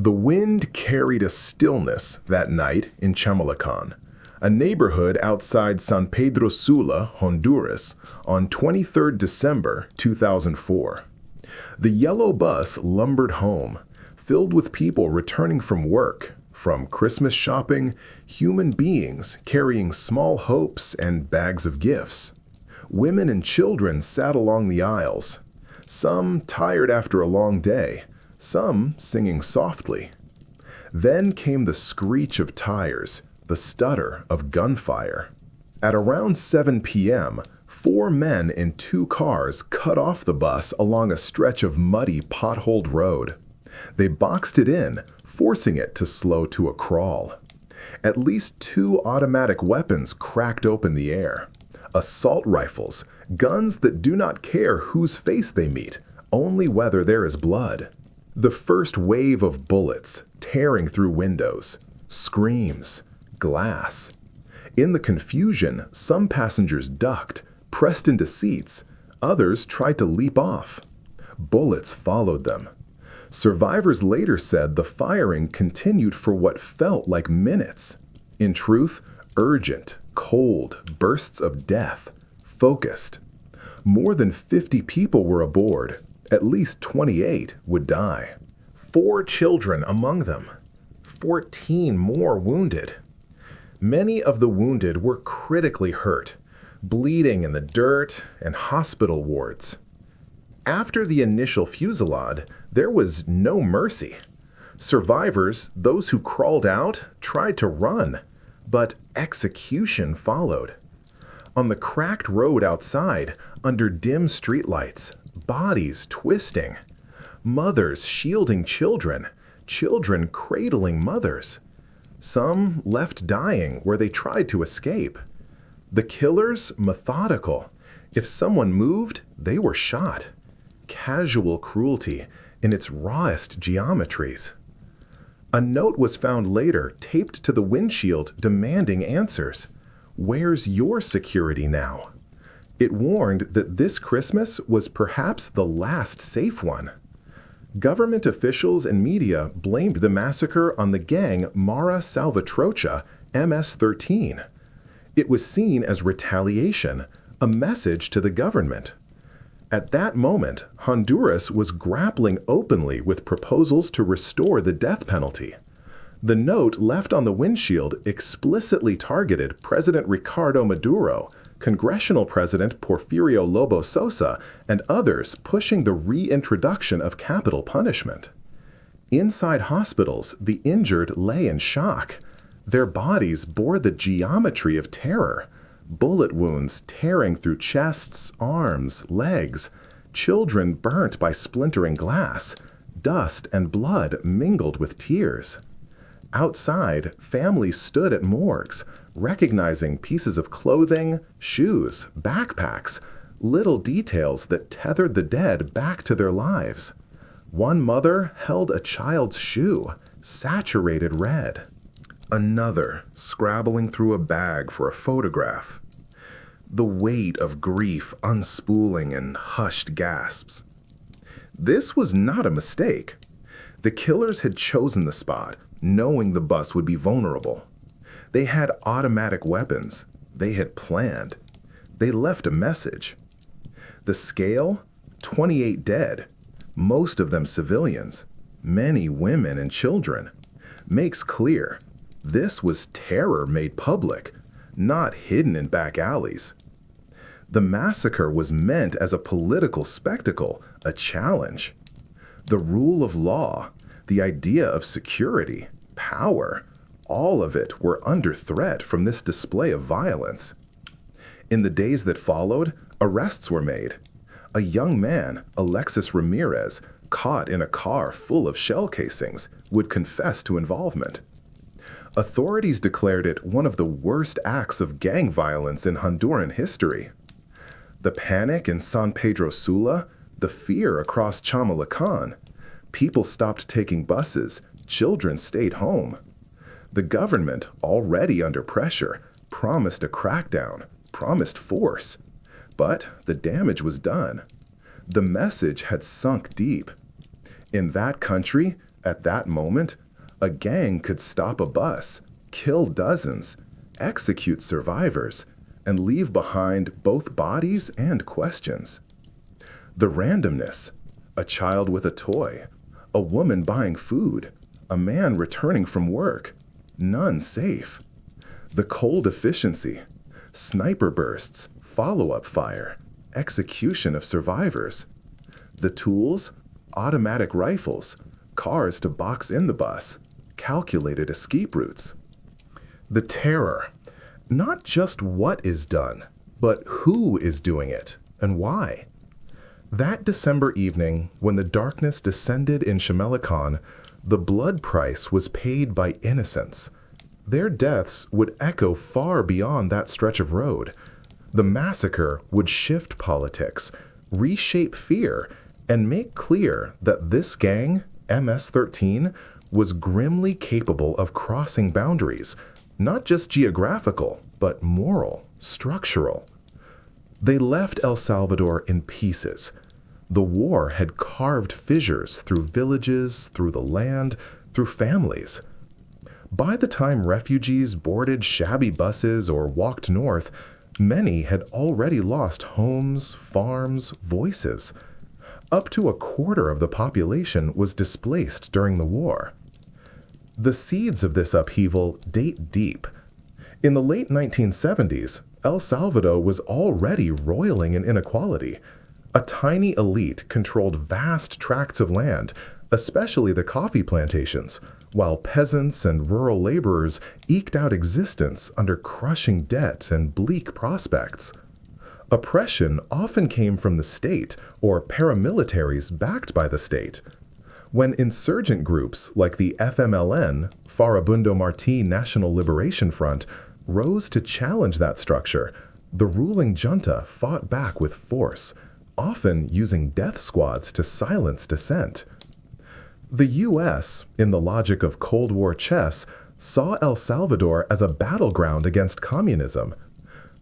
The wind carried a stillness that night in Chamalacan, a neighborhood outside San Pedro Sula, Honduras, on 23rd December 2004. The yellow bus lumbered home, filled with people returning from work, from Christmas shopping, human beings carrying small hopes and bags of gifts. Women and children sat along the aisles, some tired after a long day, some singing softly. Then came the screech of tires, the stutter of gunfire. At around 7 p.m., 4 men in 2 cars cut off the bus along a stretch of muddy, potholed road. They boxed it in, forcing it to slow to a crawl. At least 2 automatic weapons cracked open the air. Assault rifles, guns that do not care whose face they meet, only whether there is blood. The first wave of bullets tearing through windows, screams, glass. In the confusion, some passengers ducked, pressed into seats. Others tried to leap off. Bullets followed them. Survivors later said the firing continued for what felt like minutes. In truth, urgent, cold bursts of death, focused. More than 50 people were aboard. At least 28 would die. 4 children among them. 14 more wounded. Many of the wounded were critically hurt, bleeding in the dirt and hospital wards. After the initial fusillade, there was no mercy. Survivors, those who crawled out, tried to run, but execution followed. On the cracked road outside, under dim streetlights, bodies twisting. Mothers shielding children, children cradling mothers. Some left dying where they tried to escape. The killers methodical. If someone moved, they were shot. Casual cruelty in its rawest geometries. A note was found later taped to the windshield demanding answers. Where's your security now? It warned that this Christmas was perhaps the last safe one. Government officials and media blamed the massacre on the gang Mara Salvatrucha MS-13. It was seen as retaliation, a message to the government. At that moment, Honduras was grappling openly with proposals to restore the death penalty. The note left on the windshield explicitly targeted President Ricardo Maduro, Congressional President Porfirio Lobo Sosa, and others pushing the reintroduction of capital punishment. Inside hospitals, the injured lay in shock. Their bodies bore the geometry of terror. Bullet wounds tearing through chests, arms, legs. Children burnt by splintering glass. Dust and blood mingled with tears. Outside, families stood at morgues, recognizing pieces of clothing, shoes, backpacks, little details that tethered the dead back to their lives. One mother held a child's shoe, saturated red. Another scrabbling through a bag for a photograph. The weight of grief unspooling in hushed gasps. This was not a mistake. The killers had chosen the spot, knowing the bus would be vulnerable. They had automatic weapons. They had planned. They left a message. The scale? 28 dead, most of them civilians, many women and children, makes clear this was terror made public, not hidden in back alleys. The massacre was meant as a political spectacle, a challenge. The rule of law, the idea of security, power, all of it were under threat from this display of violence. In the days that followed, arrests were made. A young man, Alexis Ramirez, caught in a car full of shell casings, would confess to involvement. Authorities declared it one of the worst acts of gang violence in Honduran history. The panic in San Pedro Sula, the fear across Chamalacan. People stopped taking buses, children stayed home. The government, already under pressure, promised a crackdown, promised force. But the damage was done. The message had sunk deep. In that country, At that moment, a gang could stop a bus, kill dozens, execute survivors, and leave behind both bodies and questions. The randomness, a child with a toy, a woman buying food, a man returning from work, none safe. The cold efficiency, sniper bursts, follow-up fire, execution of survivors. The tools, automatic rifles, cars to box in the bus, calculated escape routes. The terror, not just what is done, but who is doing it and why. That December evening, when the darkness descended in Chamalacan, the blood price was paid by innocents. Their deaths would echo far beyond that stretch of road. The massacre would shift politics, reshape fear, and make clear that this gang, MS-13, was grimly capable of crossing boundaries, not just geographical, but moral, structural. They left El Salvador in pieces. The war had carved fissures through villages, through the land, through families. By the time refugees boarded shabby buses or walked north, many had already lost homes, farms, voices. Up to a quarter of the population was displaced during the war. The seeds of this upheaval date deep. In the late 1970s, El Salvador was already roiling in inequality. A tiny elite controlled vast tracts of land, especially the coffee plantations, while peasants and rural laborers eked out existence under crushing debt and bleak prospects. Oppression often came from the state or paramilitaries backed by the state. When insurgent groups like the FMLN, Farabundo Martí National Liberation Front, rose to challenge that structure, the ruling junta fought back with force, often using death squads to silence dissent. The U.S., in the logic of Cold War chess, saw El Salvador as a battleground against communism.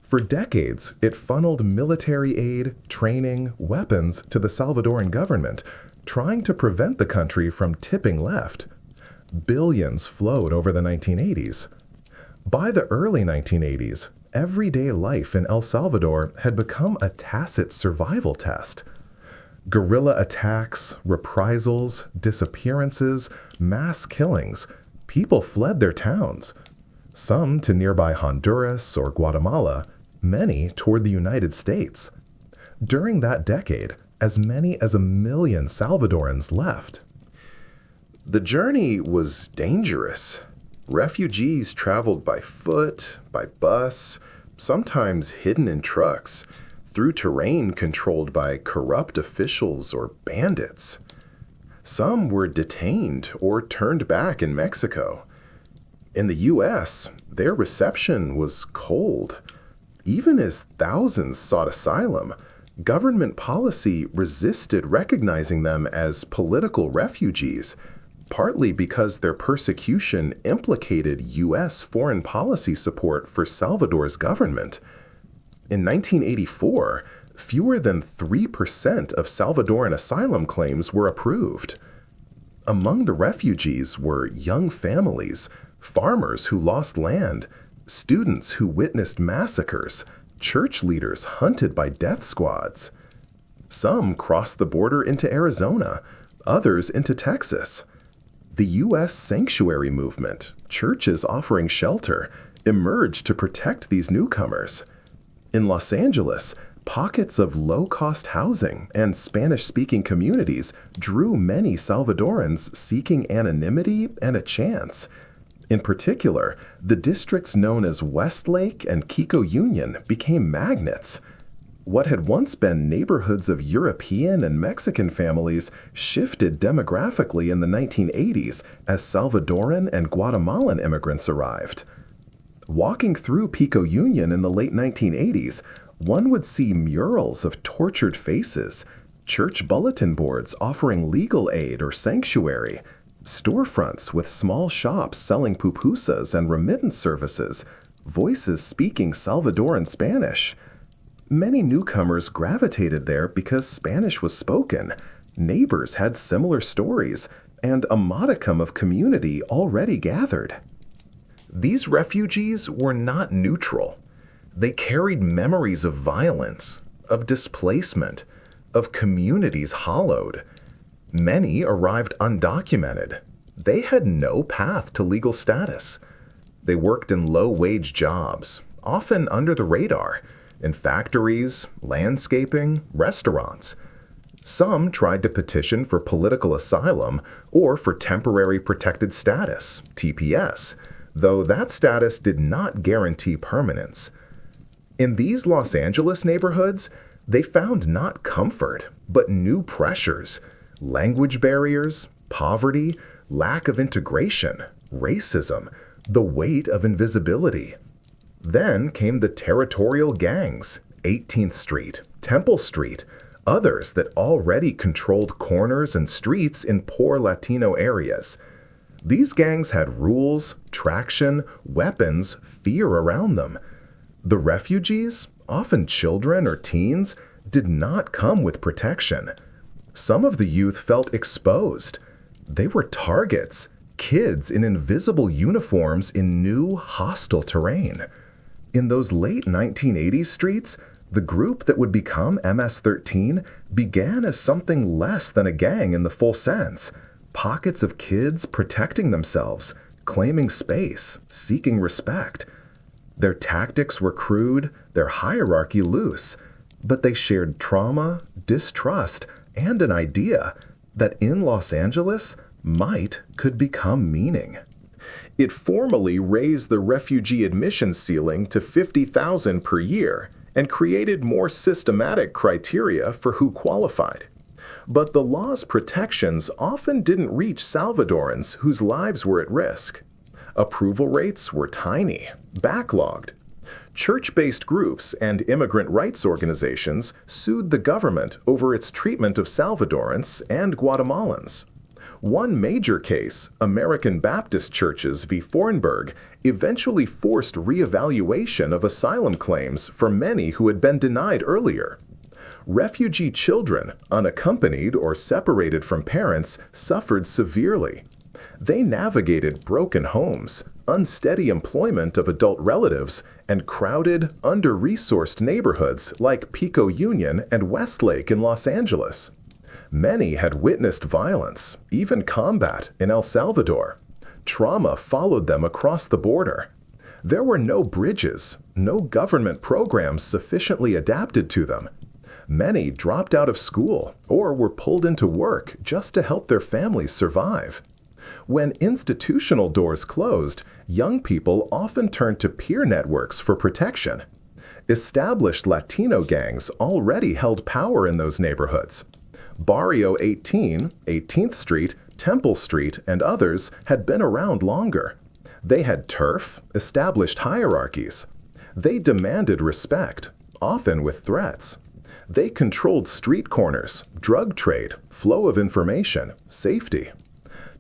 For decades, it funneled military aid, training, weapons to the Salvadoran government, trying to prevent the country from tipping left. Billions flowed over the 1980s. By the early 1980s, everyday life in El Salvador had become a tacit survival test. Guerrilla attacks, reprisals, disappearances, mass killings. People fled their towns. Some to nearby Honduras or Guatemala, many toward the United States. During that decade, as many as 1 million Salvadorans left. The journey was dangerous. Refugees traveled by foot, by bus, sometimes hidden in trucks, through terrain controlled by corrupt officials or bandits. Some were detained or turned back in Mexico. In the U.S., their reception was cold. Even as thousands sought asylum, government policy resisted recognizing them as political refugees, partly because their persecution implicated U.S. foreign policy support for Salvador's government. In 1984, fewer than 3% of Salvadoran asylum claims were approved. Among the refugees were young families, farmers who lost land, students who witnessed massacres, church leaders hunted by death squads. Some crossed the border into Arizona, others into Texas. The U.S. sanctuary movement, churches offering shelter, emerged to protect these newcomers. In Los Angeles, pockets of low-cost housing and Spanish-speaking communities drew many Salvadorans seeking anonymity and a chance. In particular, the districts known as Westlake and Pico Union became magnets. What had once been neighborhoods of European and Mexican families shifted demographically in the 1980s as Salvadoran and Guatemalan immigrants arrived. Walking through Pico Union in the late 1980s, one would see murals of tortured faces, church bulletin boards offering legal aid or sanctuary, storefronts with small shops selling pupusas and remittance services, voices speaking Salvadoran Spanish. Many newcomers gravitated there because Spanish was spoken, neighbors had similar stories, and a modicum of community already gathered. These refugees were not neutral. They carried memories of violence, of displacement, of communities hollowed. Many arrived undocumented. They had no path to legal status. They worked in low-wage jobs, often under the radar, in factories, landscaping, restaurants. Some tried to petition for political asylum or for temporary protected status, TPS, though that status did not guarantee permanence. In these Los Angeles neighborhoods, they found not comfort, but new pressures: language barriers, poverty, lack of integration, racism, the weight of invisibility. Then came the territorial gangs, 18th Street, Temple Street, others that already controlled corners and streets in poor Latino areas. These gangs had rules, traction, weapons, fear around them. The refugees, often children or teens, did not come with protection. Some of the youth felt exposed. They were targets, kids in invisible uniforms in new, hostile terrain. In those late 1980s streets, the group that would become MS-13 began as something less than a gang in the full sense. Pockets of kids protecting themselves, claiming space, seeking respect. Their tactics were crude, their hierarchy loose, but they shared trauma, distrust, and an idea that in Los Angeles, might could become meaning. It formally raised the refugee admission ceiling to 50,000 per year and created more systematic criteria for who qualified. But the law's protections often didn't reach Salvadorans whose lives were at risk. Approval rates were tiny, backlogged. Church-based groups and immigrant rights organizations sued the government over its treatment of Salvadorans and Guatemalans. One major case, American Baptist Churches v. Fornberg, eventually forced reevaluation of asylum claims for many who had been denied earlier. Refugee children, unaccompanied or separated from parents, suffered severely. They navigated broken homes, unsteady employment of adult relatives, and crowded, under-resourced neighborhoods like Pico Union and Westlake in Los Angeles. Many had witnessed violence, even combat, in El Salvador. Trauma followed them across the border. There were no bridges, no government programs sufficiently adapted to them. Many dropped out of school or were pulled into work just to help their families survive. When institutional doors closed, young people often turned to peer networks for protection. Established Latino gangs already held power in those neighborhoods. Barrio 18, 18th Street, Temple Street, and others had been around longer. They had turf, established hierarchies. They demanded respect, often with threats. They controlled street corners, drug trade, flow of information, safety.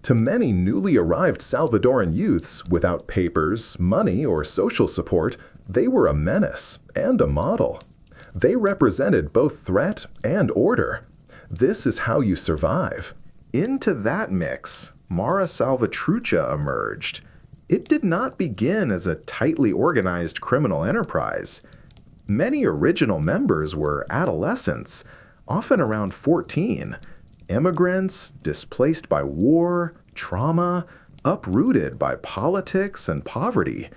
To many newly arrived Salvadoran youths without papers, money, or social support, they were a menace and a model. They represented both threat and order. This is how you survive. Into that mix, Mara Salvatrucha emerged. It did not begin as a tightly organized criminal enterprise. Many original members were adolescents, often around 14, immigrants displaced by war, trauma, uprooted by politics and poverty.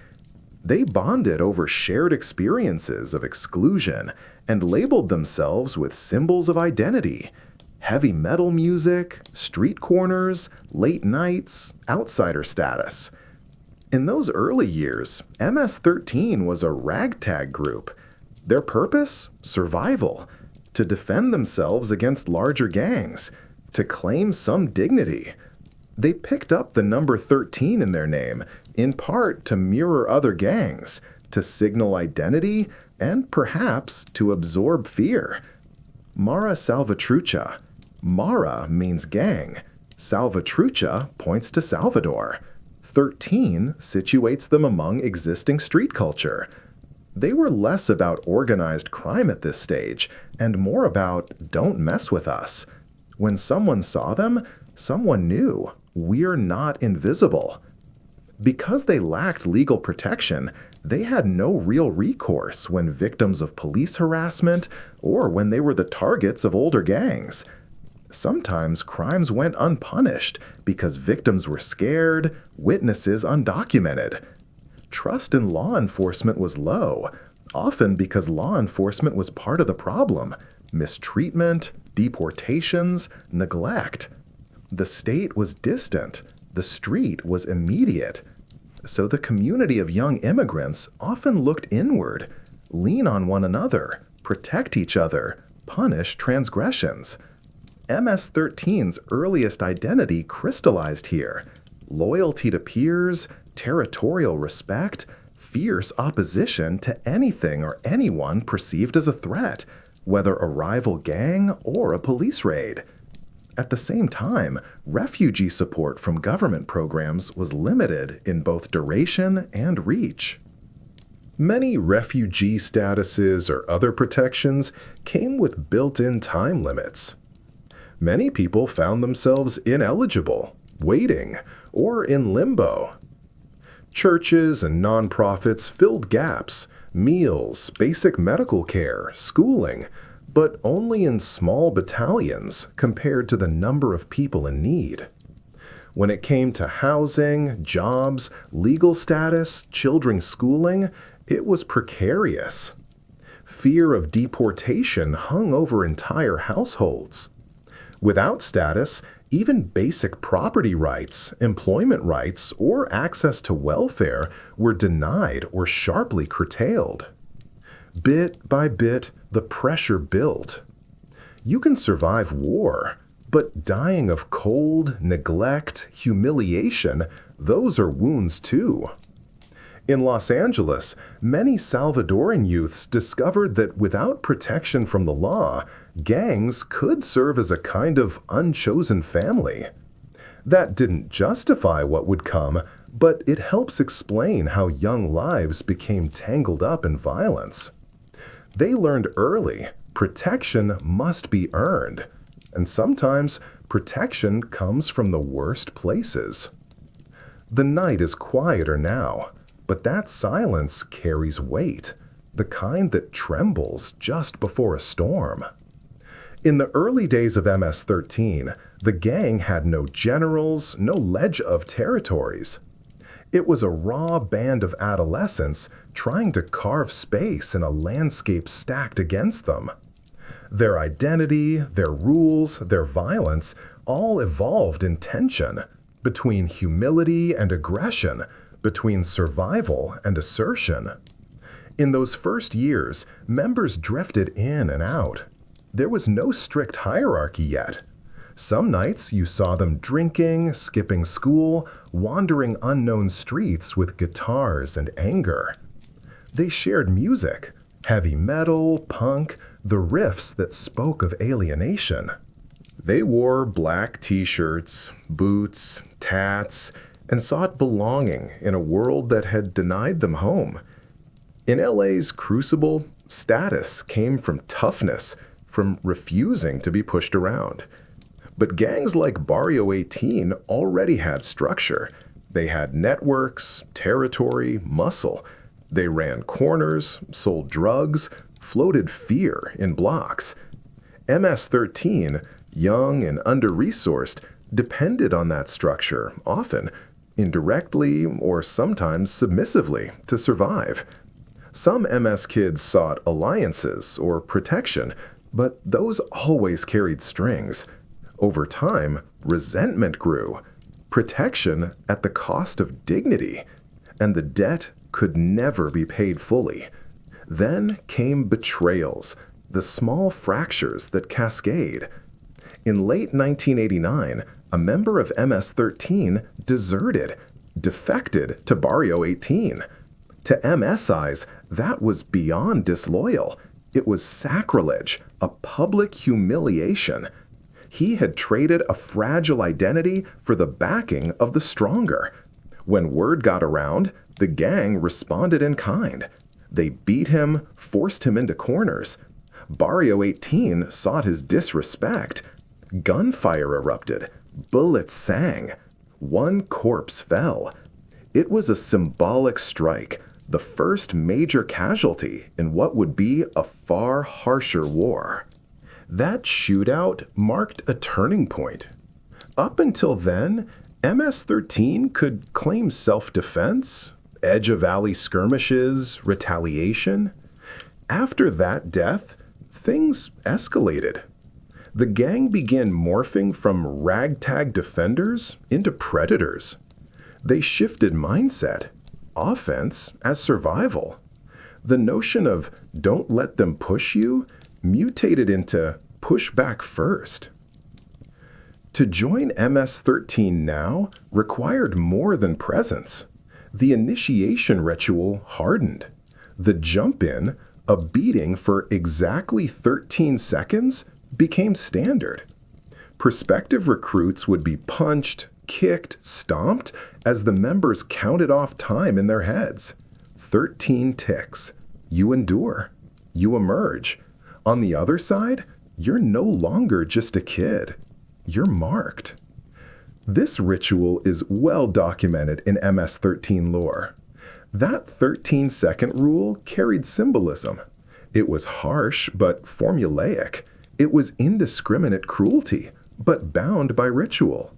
They bonded over shared experiences of exclusion and labeled themselves with symbols of identity: heavy metal music, street corners, late nights, outsider status. In those early years, MS-13 was a ragtag group. Their purpose? Survival. To defend themselves against larger gangs. To claim some dignity. They picked up the number 13 in their name, in part to mirror other gangs, to signal identity, and perhaps to absorb fear. Mara Salvatrucha. Mara means gang. Salvatrucha points to Salvador. 13 situates them among existing street culture. They were less about organized crime at this stage, and more about don't mess with us. When someone saw them, Someone knew, we're not invisible. Because they lacked legal protection, they had no real recourse when victims of police harassment or when they were the targets of older gangs. Sometimes crimes went unpunished because victims were scared, witnesses undocumented. Trust in law enforcement was low, often because law enforcement was part of the problem. Mistreatment, deportations, neglect. The state was distant. The street was immediate. So the community of young immigrants often looked inward, lean on one another, protect each other, punish transgressions. MS-13's earliest identity crystallized here. Loyalty to peers, territorial respect, fierce opposition to anything or anyone perceived as a threat, whether a rival gang or a police raid. At the same time, refugee support from government programs was limited in both duration and reach. Many refugee statuses or other protections came with built-in time limits. Many people found themselves ineligible, waiting, or in limbo. Churches and nonprofits filled gaps, meals, basic medical care, schooling, but only in small battalions compared to the number of people in need. When it came to housing, jobs, legal status, children's schooling, it was precarious. Fear of deportation hung over entire households. Without status, even basic property rights, employment rights, or access to welfare were denied or sharply curtailed. Bit by bit, the pressure built. You can survive war, but dying of cold, neglect, humiliation, those are wounds too. In Los Angeles, many Salvadoran youths discovered that without protection from the law, gangs could serve as a kind of unchosen family. That didn't justify what would come, but it helps explain how young lives became tangled up in violence. They learned early, protection must be earned, and sometimes protection comes from the worst places. The night is quieter now, but that silence carries weight, the kind that trembles just before a storm. In the early days of MS-13, the gang had no generals, no ledge of territories. It was a raw band of adolescents trying to carve space in a landscape stacked against them. Their identity, their rules, their violence all evolved in tension between humility and aggression, between survival and assertion. In those first years, members drifted in and out. There was no strict hierarchy yet. Some nights you saw them drinking, skipping school, wandering unknown streets with guitars and anger. They shared music, heavy metal, punk, the riffs that spoke of alienation. They wore black t-shirts, boots, tats, and sought belonging in a world that had denied them home. In LA's Crucible, status came from toughness, from refusing to be pushed around. But gangs like Barrio 18 already had structure. They had networks, territory, muscle. They ran corners, sold drugs, floated fear in blocks. MS-13, young and under-resourced, depended on that structure, often indirectly or sometimes submissively, to survive. Some MS kids sought alliances or protection, but those always carried strings. Over time, resentment grew, protection at the cost of dignity, and the debt could never be paid fully. Then came betrayals, the small fractures that cascade. In late 1989, a member of MS-13 deserted, defected to Barrio 18. To MS eyes, that was beyond disloyal. It was sacrilege, a public humiliation. He had traded a fragile identity for the backing of the stronger. When word got around, the gang responded in kind. They beat him, forced him into corners. Barrio 18 sought his disrespect. Gunfire erupted. Bullets sang. One corpse fell. It was a symbolic strike, the first major casualty in what would be a far harsher war. That shootout marked a turning point. Up until then, MS-13 could claim self-defense, edge-of-alley skirmishes, retaliation. After that death, things escalated. The gang began morphing from ragtag defenders into predators. They shifted mindset, offense as survival. The notion of "don't let them push you" mutated into "push back first." To join MS-13 now required more than presence. The initiation ritual hardened. The jump-in, a beating for exactly 13 seconds, became standard. Prospective recruits would be punched, kicked, stomped as the members counted off time in their heads. 13 ticks. You endure. You emerge. On the other side, you're no longer just a kid. You're marked. This ritual is well documented in MS-13 lore. That 13-second rule carried symbolism. It was harsh but formulaic. It was indiscriminate cruelty, but bound by ritual.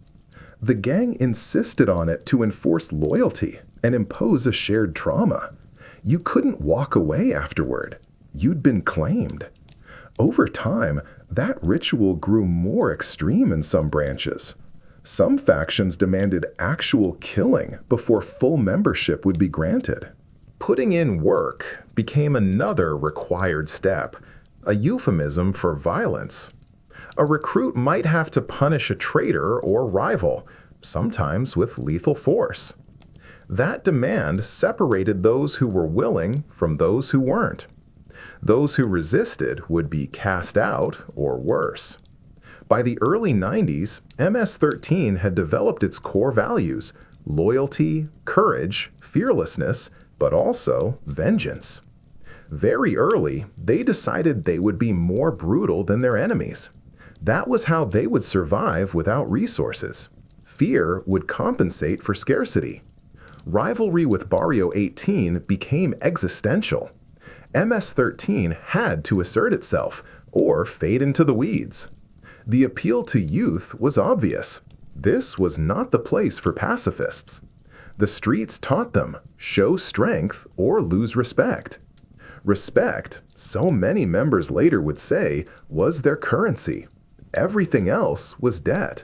The gang insisted on it to enforce loyalty and impose a shared trauma. You couldn't walk away afterward. You'd been claimed. Over time, that ritual grew more extreme in some branches. Some factions demanded actual killing before full membership would be granted. Putting in work became another required step, a euphemism for violence. A recruit might have to punish a traitor or rival, sometimes with lethal force. That demand separated those who were willing from those who weren't. Those who resisted would be cast out or worse. By the early 90s, MS-13 had developed its core values: loyalty, courage, fearlessness, but also vengeance. Very early, they decided they would be more brutal than their enemies. That was how they would survive without resources. Fear would compensate for scarcity. Rivalry with Barrio 18 became existential. MS-13 had to assert itself or fade into the weeds. The appeal to youth was obvious. This was not the place for pacifists. The streets taught them, show strength or lose respect. Respect, so many members later would say, was their currency. Everything else was debt.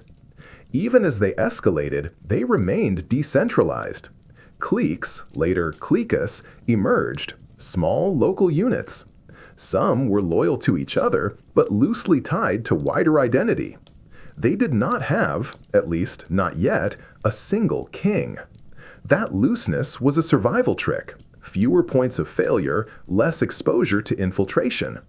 Even as they escalated, they remained decentralized. Cliques, later cliques, emerged, small local units. Some were loyal to each other, but loosely tied to wider identity. They did not have, at least not yet, a single king. That looseness was a survival trick. Fewer points of failure, less exposure to infiltration.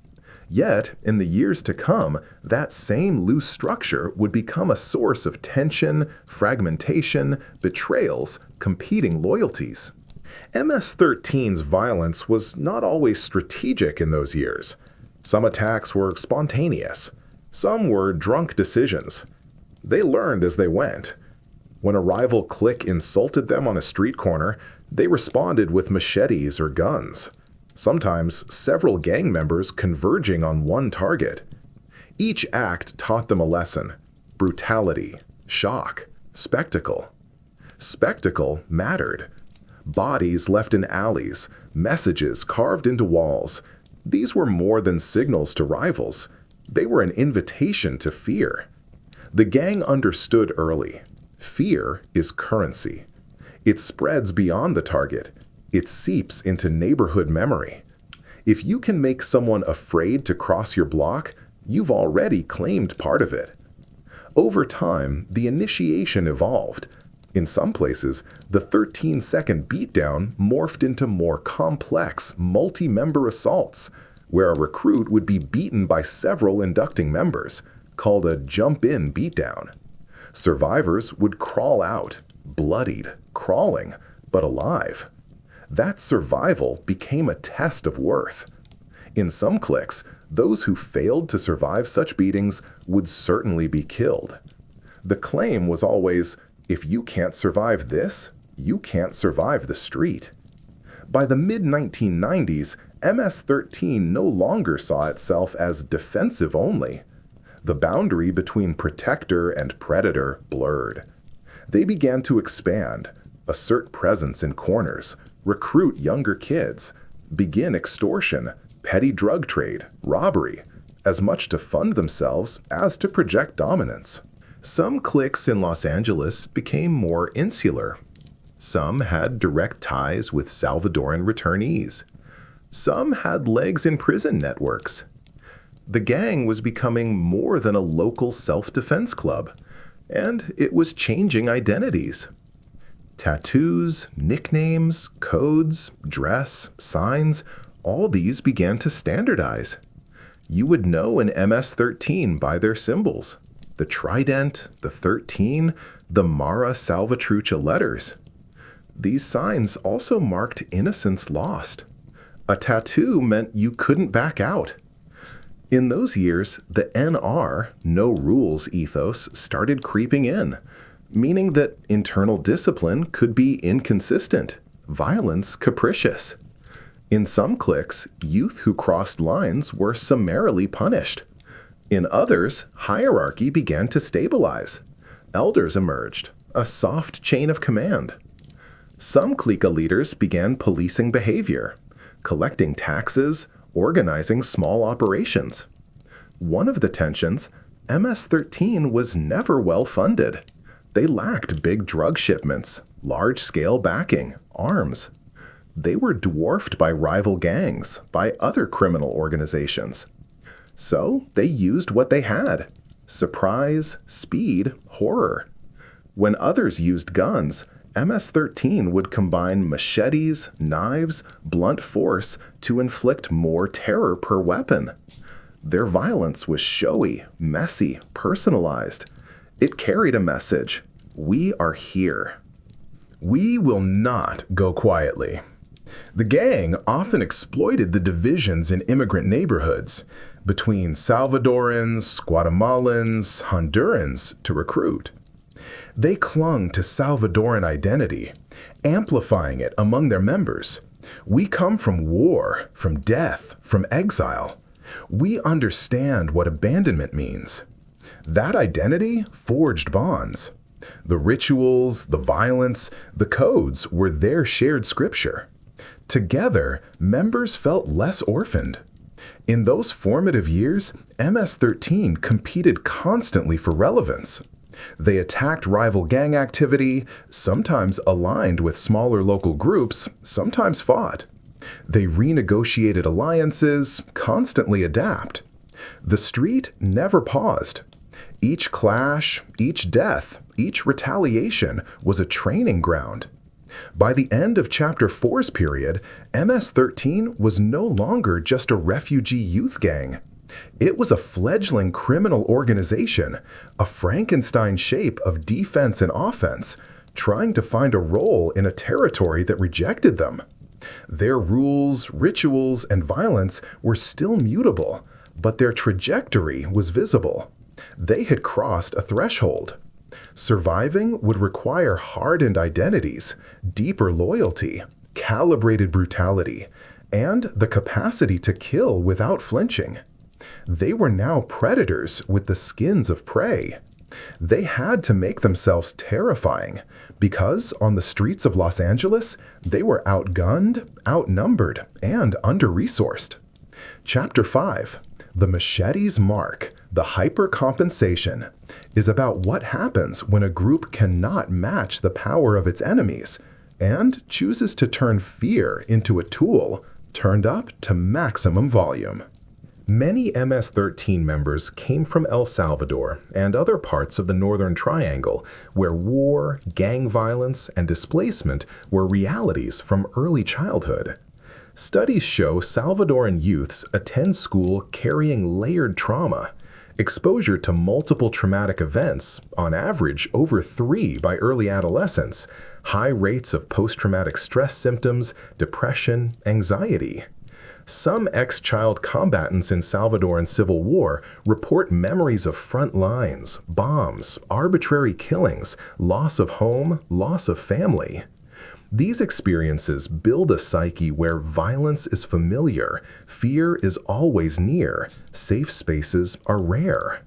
Yet, in the years to come, that same loose structure would become a source of tension, fragmentation, betrayals, competing loyalties. MS-13's violence was not always strategic in those years. Some attacks were spontaneous. Some were drunk decisions. They learned as they went. When a rival clique insulted them on a street corner, they responded with machetes or guns. Sometimes several gang members converging on one target. Each act taught them a lesson: brutality, shock, spectacle. Spectacle mattered. Bodies left in alleys, messages carved into walls. These were more than signals to rivals. They were an invitation to fear. The gang understood early. Fear is currency. It spreads beyond the target. It seeps into neighborhood memory. If you can make someone afraid to cross your block, you've already claimed part of it. Over time, the initiation evolved. In some places, the 13-second beatdown morphed into more complex, multi-member assaults, where a recruit would be beaten by several inducting members, called a jump-in beatdown. Survivors would crawl out, bloodied, crawling, but alive. That survival became a test of worth. In some cliques, those who failed to survive such beatings would certainly be killed. The claim was always, if you can't survive this, you can't survive the street. By the mid-1990s, MS-13 no longer saw itself as defensive only. The boundary between protector and predator blurred. They began to expand, assert presence in corners, recruit younger kids, begin extortion, petty drug trade, robbery, as much to fund themselves as to project dominance. Some cliques in Los Angeles became more insular. Some had direct ties with Salvadoran returnees. Some had legs in prison networks. The gang was becoming more than a local self-defense club, and it was changing identities. Tattoos, nicknames, codes, dress, signs, all these began to standardize. You would know an MS-13 by their symbols. The trident, the 13, the Mara Salvatrucha letters. These signs also marked innocence lost. A tattoo meant you couldn't back out. In those years, the NR, no rules ethos, started creeping in, meaning that internal discipline could be inconsistent, violence capricious. In some cliques, youth who crossed lines were summarily punished. In others, hierarchy began to stabilize. Elders emerged, a soft chain of command. Some clique leaders began policing behavior, collecting taxes, organizing small operations. One of the tensions, MS-13 was never well funded. They lacked big drug shipments, large-scale backing, arms. They were dwarfed by rival gangs, by other criminal organizations. So they used what they had: surprise, speed, horror. When others used guns, MS-13 would combine machetes, knives, blunt force to inflict more terror per weapon. Their violence was showy, messy, personalized. It carried a message: we are here. We will not go quietly. The gang often exploited the divisions in immigrant neighborhoods between Salvadorans, Guatemalans, Hondurans to recruit. They clung to Salvadoran identity, amplifying it among their members. We come from war, from death, from exile. We understand what abandonment means. That identity forged bonds. The rituals, the violence, the codes were their shared scripture. Together, members felt less orphaned. In those formative years, MS-13 competed constantly for relevance. They attacked rival gang activity, sometimes aligned with smaller local groups, sometimes fought. They renegotiated alliances, constantly adapt. The street never paused. Each clash, each death, each retaliation was a training ground. By the end of Chapter 4's period, MS-13 was no longer just a refugee youth gang. It was a fledgling criminal organization, a Frankenstein shape of defense and offense, trying to find a role in a territory that rejected them. Their rules, rituals, and violence were still mutable, but their trajectory was visible. They had crossed a threshold. Surviving would require hardened identities, deeper loyalty, calibrated brutality, and the capacity to kill without flinching. They were now predators with the skins of prey. They had to make themselves terrifying because on the streets of Los Angeles, they were outgunned, outnumbered, and under-resourced. Chapter 5, The Machetes' Mark, the Hypercompensation, is about what happens when a group cannot match the power of its enemies and chooses to turn fear into a tool turned up to maximum volume. Many MS-13 members came from El Salvador and other parts of the Northern Triangle, where war, gang violence, and displacement were realities from early childhood. Studies show Salvadoran youths attend school carrying layered trauma, exposure to multiple traumatic events, on average over 3 by early adolescence, high rates of post-traumatic stress symptoms, depression, anxiety. Some ex-child combatants in Salvadoran civil war report memories of front lines, bombs, arbitrary killings, loss of home, loss of family. These experiences build a psyche where violence is familiar, fear is always near, safe spaces are rare.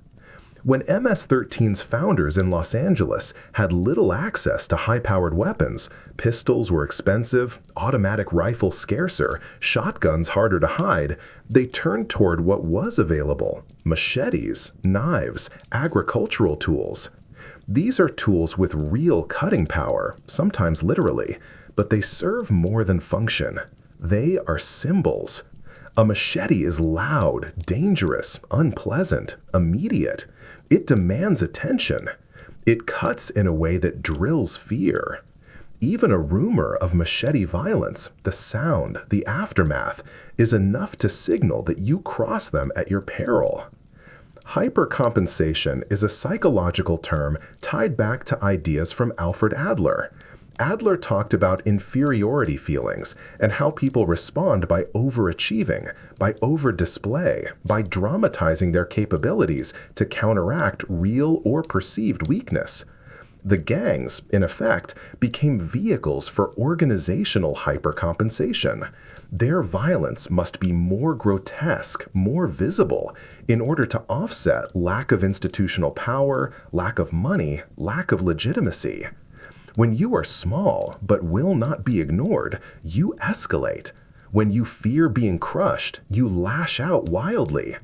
When MS-13's founders in Los Angeles had little access to high-powered weapons, pistols were expensive, automatic rifles scarcer, shotguns harder to hide, they turned toward what was available: machetes, knives, agricultural tools. These are tools with real cutting power, sometimes literally, but they serve more than function. They are symbols. A machete is loud, dangerous, unpleasant, immediate. It demands attention. It cuts in a way that drills fear. Even a rumor of machete violence, the sound, the aftermath, is enough to signal that you cross them at your peril. Hypercompensation is a psychological term tied back to ideas from Alfred Adler. Adler talked about inferiority feelings and how people respond by overachieving, by over-display, by dramatizing their capabilities to counteract real or perceived weakness. The gangs, in effect, became vehicles for organizational hypercompensation. Their violence must be more grotesque, more visible, in order to offset lack of institutional power, lack of money, lack of legitimacy. When you are small but will not be ignored, you escalate. When you fear being crushed, you lash out wildly.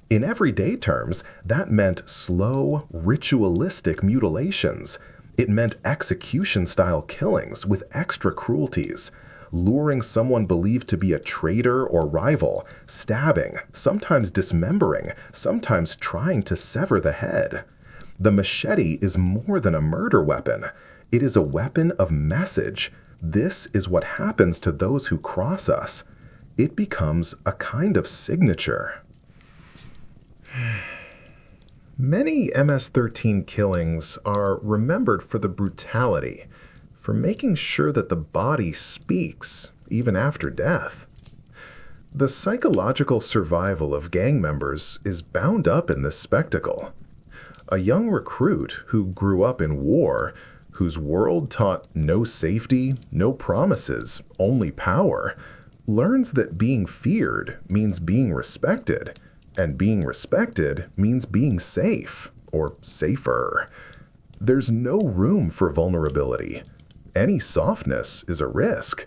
In everyday terms, that meant slow, ritualistic mutilations. It meant execution-style killings with extra cruelties, luring someone believed to be a traitor or rival, stabbing, sometimes dismembering, sometimes trying to sever the head. The machete is more than a murder weapon. It is a weapon of message. This is what happens to those who cross us. It becomes a kind of signature. Many MS-13 killings are remembered for the brutality, for making sure that the body speaks, even after death. The psychological survival of gang members is bound up in this spectacle. A young recruit who grew up in war, whose world taught no safety, no promises, only power, learns that being feared means being respected, and being respected means being safe, or safer. There's no room for vulnerability. Any softness is a risk.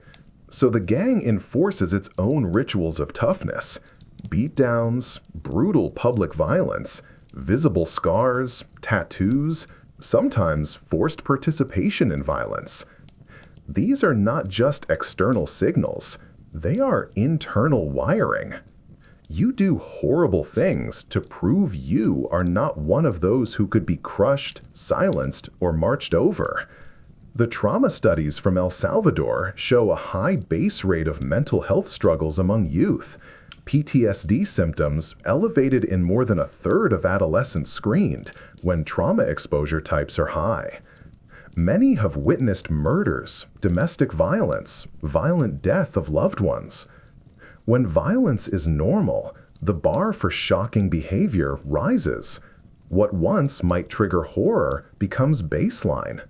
So the gang enforces its own rituals of toughness: beatdowns, brutal public violence, visible scars, tattoos, sometimes forced participation in violence. These are not just external signals, they are internal wiring. You do horrible things to prove you are not one of those who could be crushed, silenced, or marched over. The trauma studies from El Salvador show a high base rate of mental health struggles among youth. PTSD symptoms elevated in more than a third of adolescents screened when trauma exposure types are high. Many have witnessed murders, domestic violence, violent death of loved ones. When violence is normal, the bar for shocking behavior rises. What once might trigger horror becomes baseline.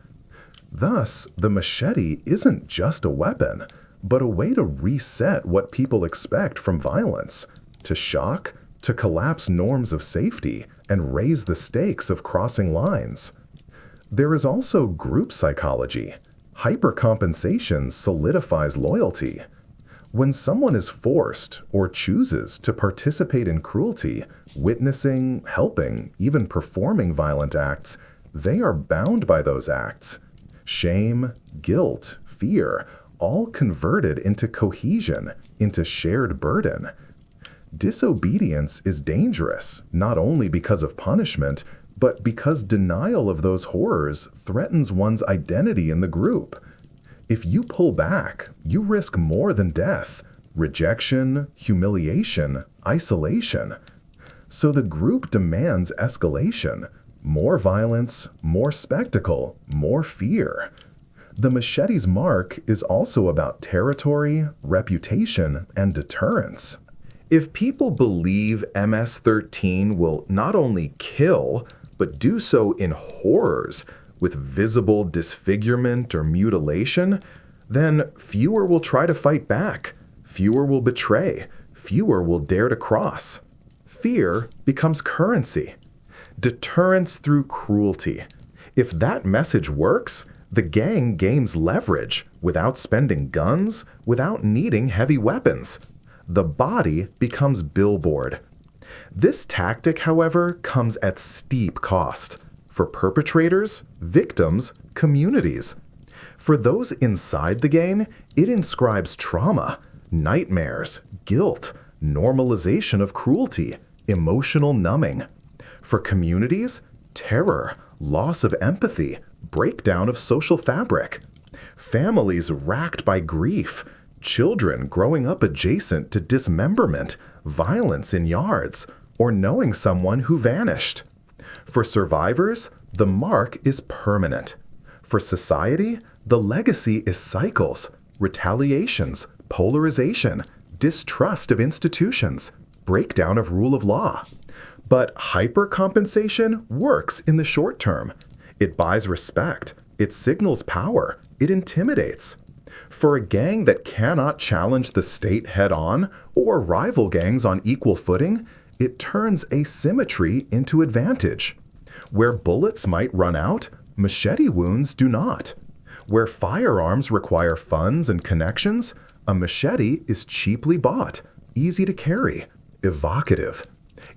Thus, the machete isn't just a weapon, but a way to reset what people expect from violence, to shock, to collapse norms of safety, and raise the stakes of crossing lines. There is also group psychology. Hypercompensation solidifies loyalty. When someone is forced or chooses to participate in cruelty, witnessing, helping, even performing violent acts, they are bound by those acts. Shame, guilt, fear, all converted into cohesion, into shared burden. Disobedience is dangerous, not only because of punishment, but because denial of those horrors threatens one's identity in the group. If you pull back, you risk more than death: rejection, humiliation, isolation. So the group demands escalation: more violence, more spectacle, more fear. The machete's mark is also about territory, reputation, and deterrence. If people believe MS-13 will not only kill, but do so in horrors, with visible disfigurement or mutilation, then fewer will try to fight back, fewer will betray, fewer will dare to cross. Fear becomes currency. Deterrence through cruelty. If that message works, the gang gains leverage without spending guns, without needing heavy weapons. The body becomes billboard. This tactic, however, comes at steep cost. For perpetrators, victims, communities. For those inside the gang, it inscribes trauma, nightmares, guilt, normalization of cruelty, emotional numbing. For communities, terror, loss of empathy, breakdown of social fabric. Families racked by grief, children growing up adjacent to dismemberment, violence in yards, or knowing someone who vanished. For survivors, the mark is permanent. For society, the legacy is cycles, retaliations, polarization, distrust of institutions, breakdown of rule of law. But hypercompensation works in the short term. It buys respect, it signals power, it intimidates. For a gang that cannot challenge the state head-on or rival gangs on equal footing, it turns asymmetry into advantage. Where bullets might run out, machete wounds do not. Where firearms require funds and connections, a machete is cheaply bought, easy to carry, evocative.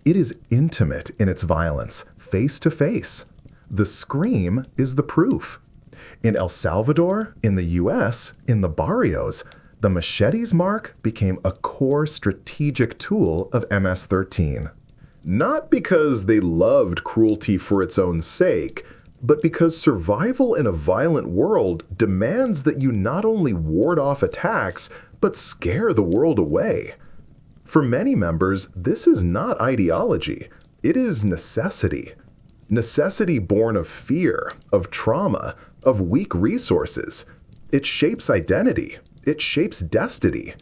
It is intimate in its violence, face to face. The scream is the proof. In El Salvador, in the US, in the barrios, the machete's mark became a core strategic tool of MS-13. Not because they loved cruelty for its own sake, but because survival in a violent world demands that you not only ward off attacks, but scare the world away. For many members, this is not ideology. It is necessity. Necessity born of fear, of trauma, of weak resources. It shapes identity. It shapes destiny.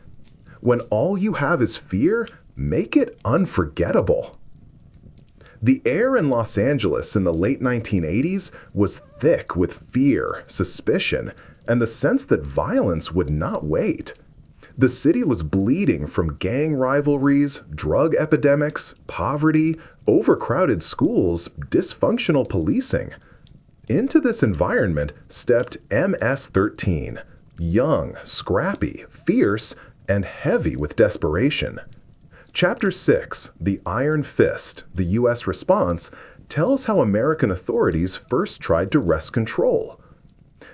When all you have is fear, make it unforgettable. The air in Los Angeles in the late 1980s was thick with fear, suspicion, and the sense that violence would not wait. The city was bleeding from gang rivalries, drug epidemics, poverty, overcrowded schools, dysfunctional policing. Into this environment stepped MS-13, young, scrappy, fierce, and heavy with desperation. Chapter 6, The Iron Fist, the U.S. Response, tells how American authorities first tried to wrest control.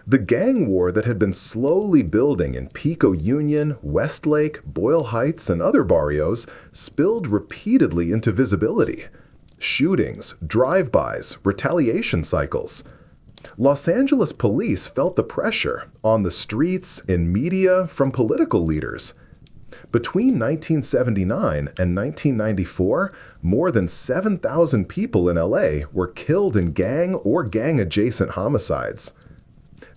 The gang war that had been slowly building in Pico Union, Westlake, Boyle Heights, and other barrios spilled repeatedly into visibility. Shootings, drive-bys, retaliation cycles. Los Angeles police felt the pressure on the streets, in media, from political leaders. Between 1979 and 1994, more than 7,000 people in LA were killed in gang or gang-adjacent homicides.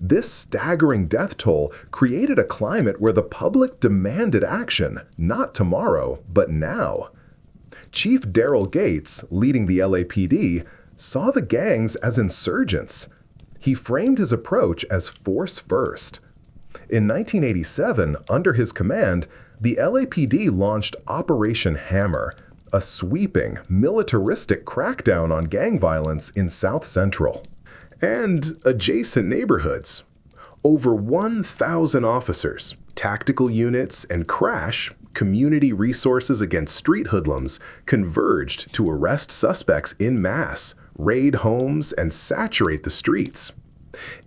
This staggering death toll created a climate where the public demanded action, not tomorrow, but now. Chief Daryl Gates, leading the LAPD, saw the gangs as insurgents. He framed his approach as force first. In 1987, under his command, the LAPD launched Operation Hammer, a sweeping, militaristic crackdown on gang violence in South Central and adjacent neighborhoods. Over 1,000 officers, tactical units, and crash, community resources against street hoodlums, converged to arrest suspects en masse, raid homes, and saturate the streets.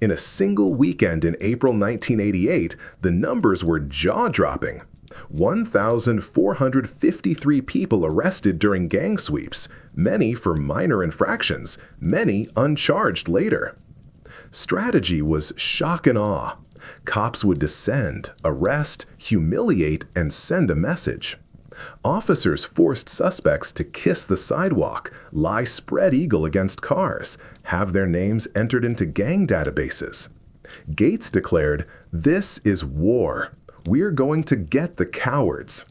In a single weekend in April 1988, the numbers were jaw-dropping. 1,453 people arrested during gang sweeps, many for minor infractions, many uncharged later. Strategy was shock and awe. Cops would descend, arrest, humiliate, and send a message. Officers forced suspects to kiss the sidewalk, lie spread eagle against cars, have their names entered into gang databases. Gates declared, "This is war. We're going to get the cowards."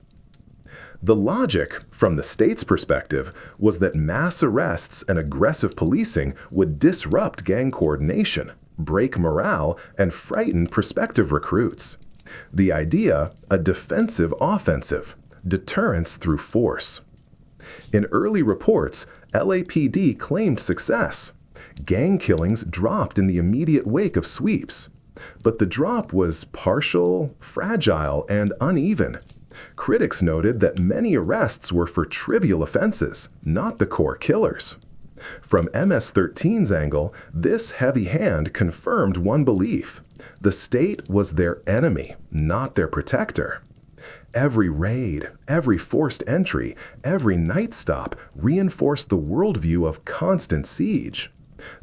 The logic, from the state's perspective, was that mass arrests and aggressive policing would disrupt gang coordination, break morale, and frighten prospective recruits. The idea, a defensive offensive, deterrence through force. In early reports, LAPD claimed success. Gang killings dropped in the immediate wake of sweeps. But the drop was partial, fragile, and uneven. Critics noted that many arrests were for trivial offenses, not the core killers. From MS-13's angle, this heavy hand confirmed one belief: the state was their enemy, not their protector. Every raid, every forced entry, every night stop reinforced the worldview of constant siege.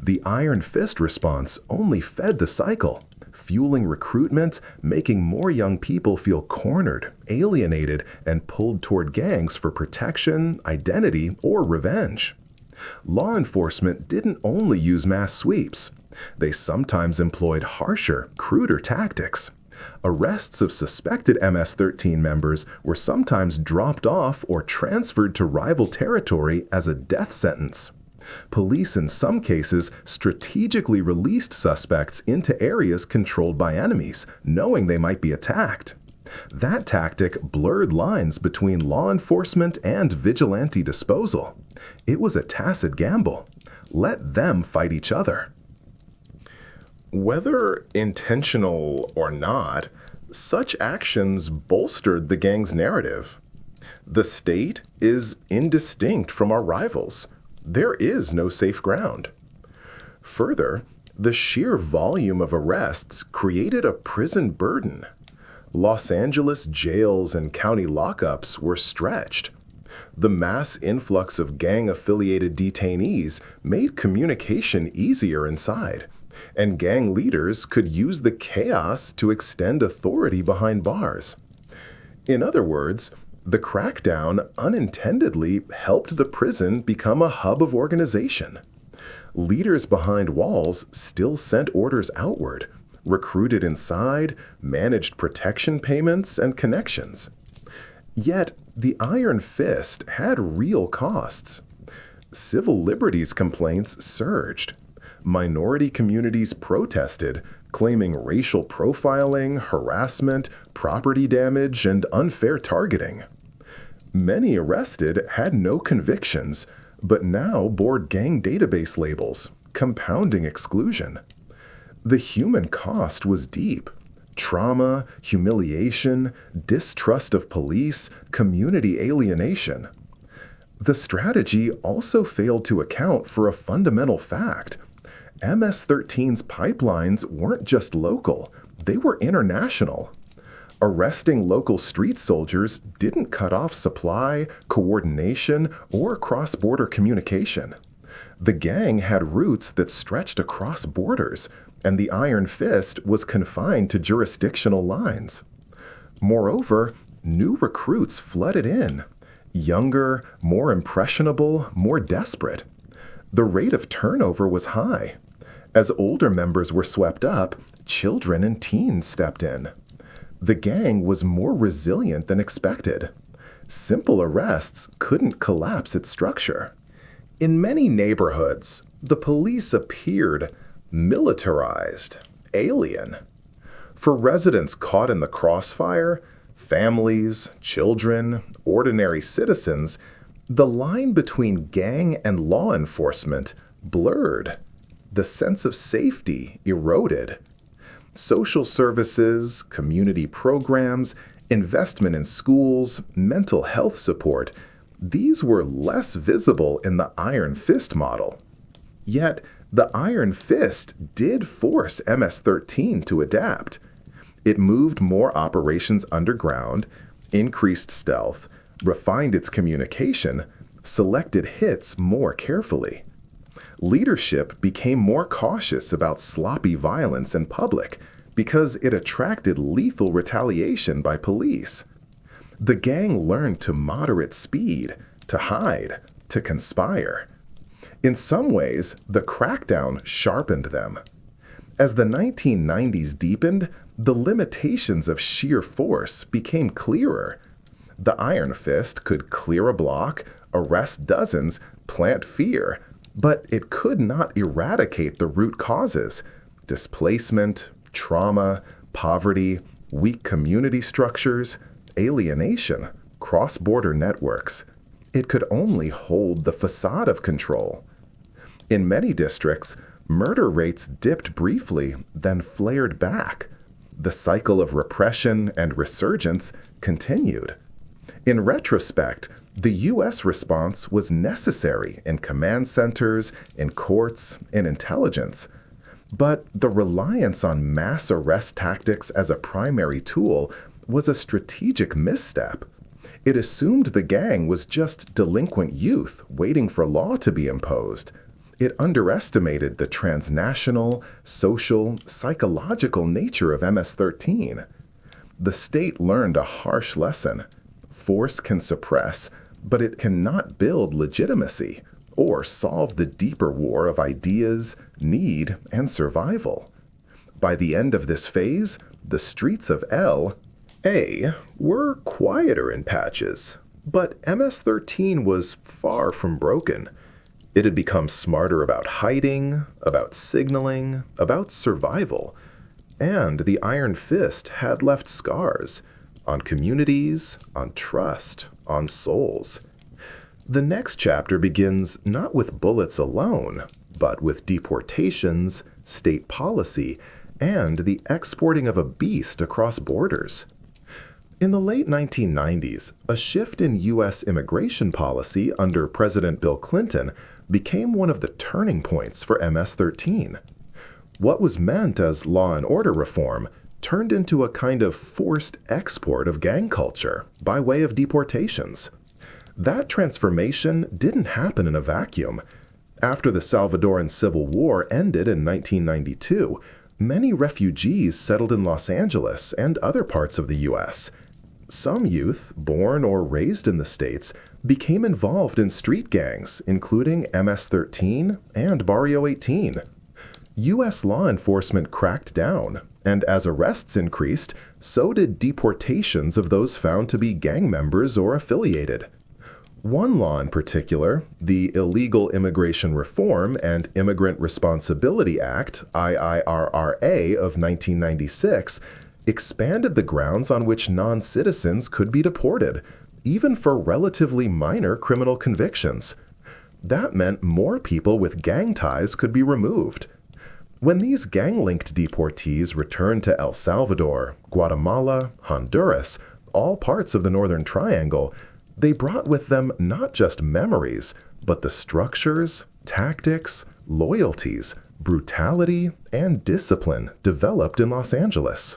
The Iron Fist response only fed the cycle, fueling recruitment, making more young people feel cornered, alienated, and pulled toward gangs for protection, identity, or revenge. Law enforcement didn't only use mass sweeps. They sometimes employed harsher, cruder tactics. Arrests of suspected MS-13 members were sometimes dropped off or transferred to rival territory as a death sentence. Police in some cases strategically released suspects into areas controlled by enemies, knowing they might be attacked. That tactic blurred lines between law enforcement and vigilante disposal. It was a tacit gamble. Let them fight each other. Whether intentional or not, such actions bolstered the gang's narrative. The state is indistinct from our rivals. There is no safe ground. Further, the sheer volume of arrests created a prison burden. Los Angeles jails and county lockups were stretched. The mass influx of gang-affiliated detainees made communication easier inside, and gang leaders could use the chaos to extend authority behind bars. In other words, the crackdown unintendedly helped the prison become a hub of organization. Leaders behind walls still sent orders outward, recruited inside, managed protection payments and connections. Yet, the Iron Fist had real costs. Civil liberties complaints surged. Minority communities protested, claiming racial profiling, harassment, property damage, and unfair targeting. Many arrested had no convictions, but now bore gang database labels, compounding exclusion. The human cost was deep. Trauma, humiliation, distrust of police, community alienation. The strategy also failed to account for a fundamental fact. MS-13's pipelines weren't just local, they were international. Arresting local street soldiers didn't cut off supply, coordination, or cross-border communication. The gang had roots that stretched across borders, and the Iron Fist was confined to jurisdictional lines. Moreover, new recruits flooded in. Younger, more impressionable, more desperate. The rate of turnover was high. As older members were swept up, children and teens stepped in. The gang was more resilient than expected. Simple arrests couldn't collapse its structure. In many neighborhoods, the police appeared militarized, alien. For residents caught in the crossfire, families, children, ordinary citizens, the line between gang and law enforcement blurred. The sense of safety eroded. Social services, community programs, investment in schools, mental health support, these were less visible in the Iron Fist model. Yet, the Iron Fist did force MS-13 to adapt. It moved more operations underground, increased stealth, refined its communication, selected hits more carefully. Leadership became more cautious about sloppy violence in public because it attracted lethal retaliation by police. The gang learned to moderate speed, to hide, to conspire. In some ways, the crackdown sharpened them. As the 1990s deepened, the limitations of sheer force became clearer. The Iron Fist could clear a block, arrest dozens, plant fear, but it could not eradicate the root causes: displacement, trauma, poverty, weak community structures, alienation, cross-border networks. It could only hold the facade of control. In many districts, murder rates dipped briefly, then flared back. The cycle of repression and resurgence continued. In retrospect, the U.S. response was necessary in command centers, in courts, in intelligence. But the reliance on mass arrest tactics as a primary tool was a strategic misstep. It assumed the gang was just delinquent youth waiting for law to be imposed. It underestimated the transnational, social, psychological nature of MS-13. The state learned a harsh lesson. Force can suppress, but it cannot build legitimacy or solve the deeper war of ideas, need, and survival. By the end of this phase, the streets of L.A. were quieter in patches, but MS-13 was far from broken. It had become smarter about hiding, about signaling, about survival. And the Iron Fist had left scars on communities, on trust, on souls. The next chapter begins not with bullets alone, but with deportations, state policy, and the exporting of a beast across borders. In the late 1990s, a shift in U.S. immigration policy under President Bill Clinton became one of the turning points for MS-13. What was meant as law and order reform turned into a kind of forced export of gang culture by way of deportations. That transformation didn't happen in a vacuum. After the Salvadoran Civil War ended in 1992, many refugees settled in Los Angeles and other parts of the U.S. Some youth, born or raised in the States, became involved in street gangs, including MS-13 and Barrio 18. U.S. law enforcement cracked down, and as arrests increased, so did deportations of those found to be gang members or affiliated. One law in particular, the Illegal Immigration Reform and Immigrant Responsibility Act, IIRRA, of 1996, expanded the grounds on which non-citizens could be deported, even for relatively minor criminal convictions. That meant more people with gang ties could be removed. When these gang-linked deportees returned to El Salvador, Guatemala, Honduras, all parts of the Northern Triangle, they brought with them not just memories, but the structures, tactics, loyalties, brutality, and discipline developed in Los Angeles.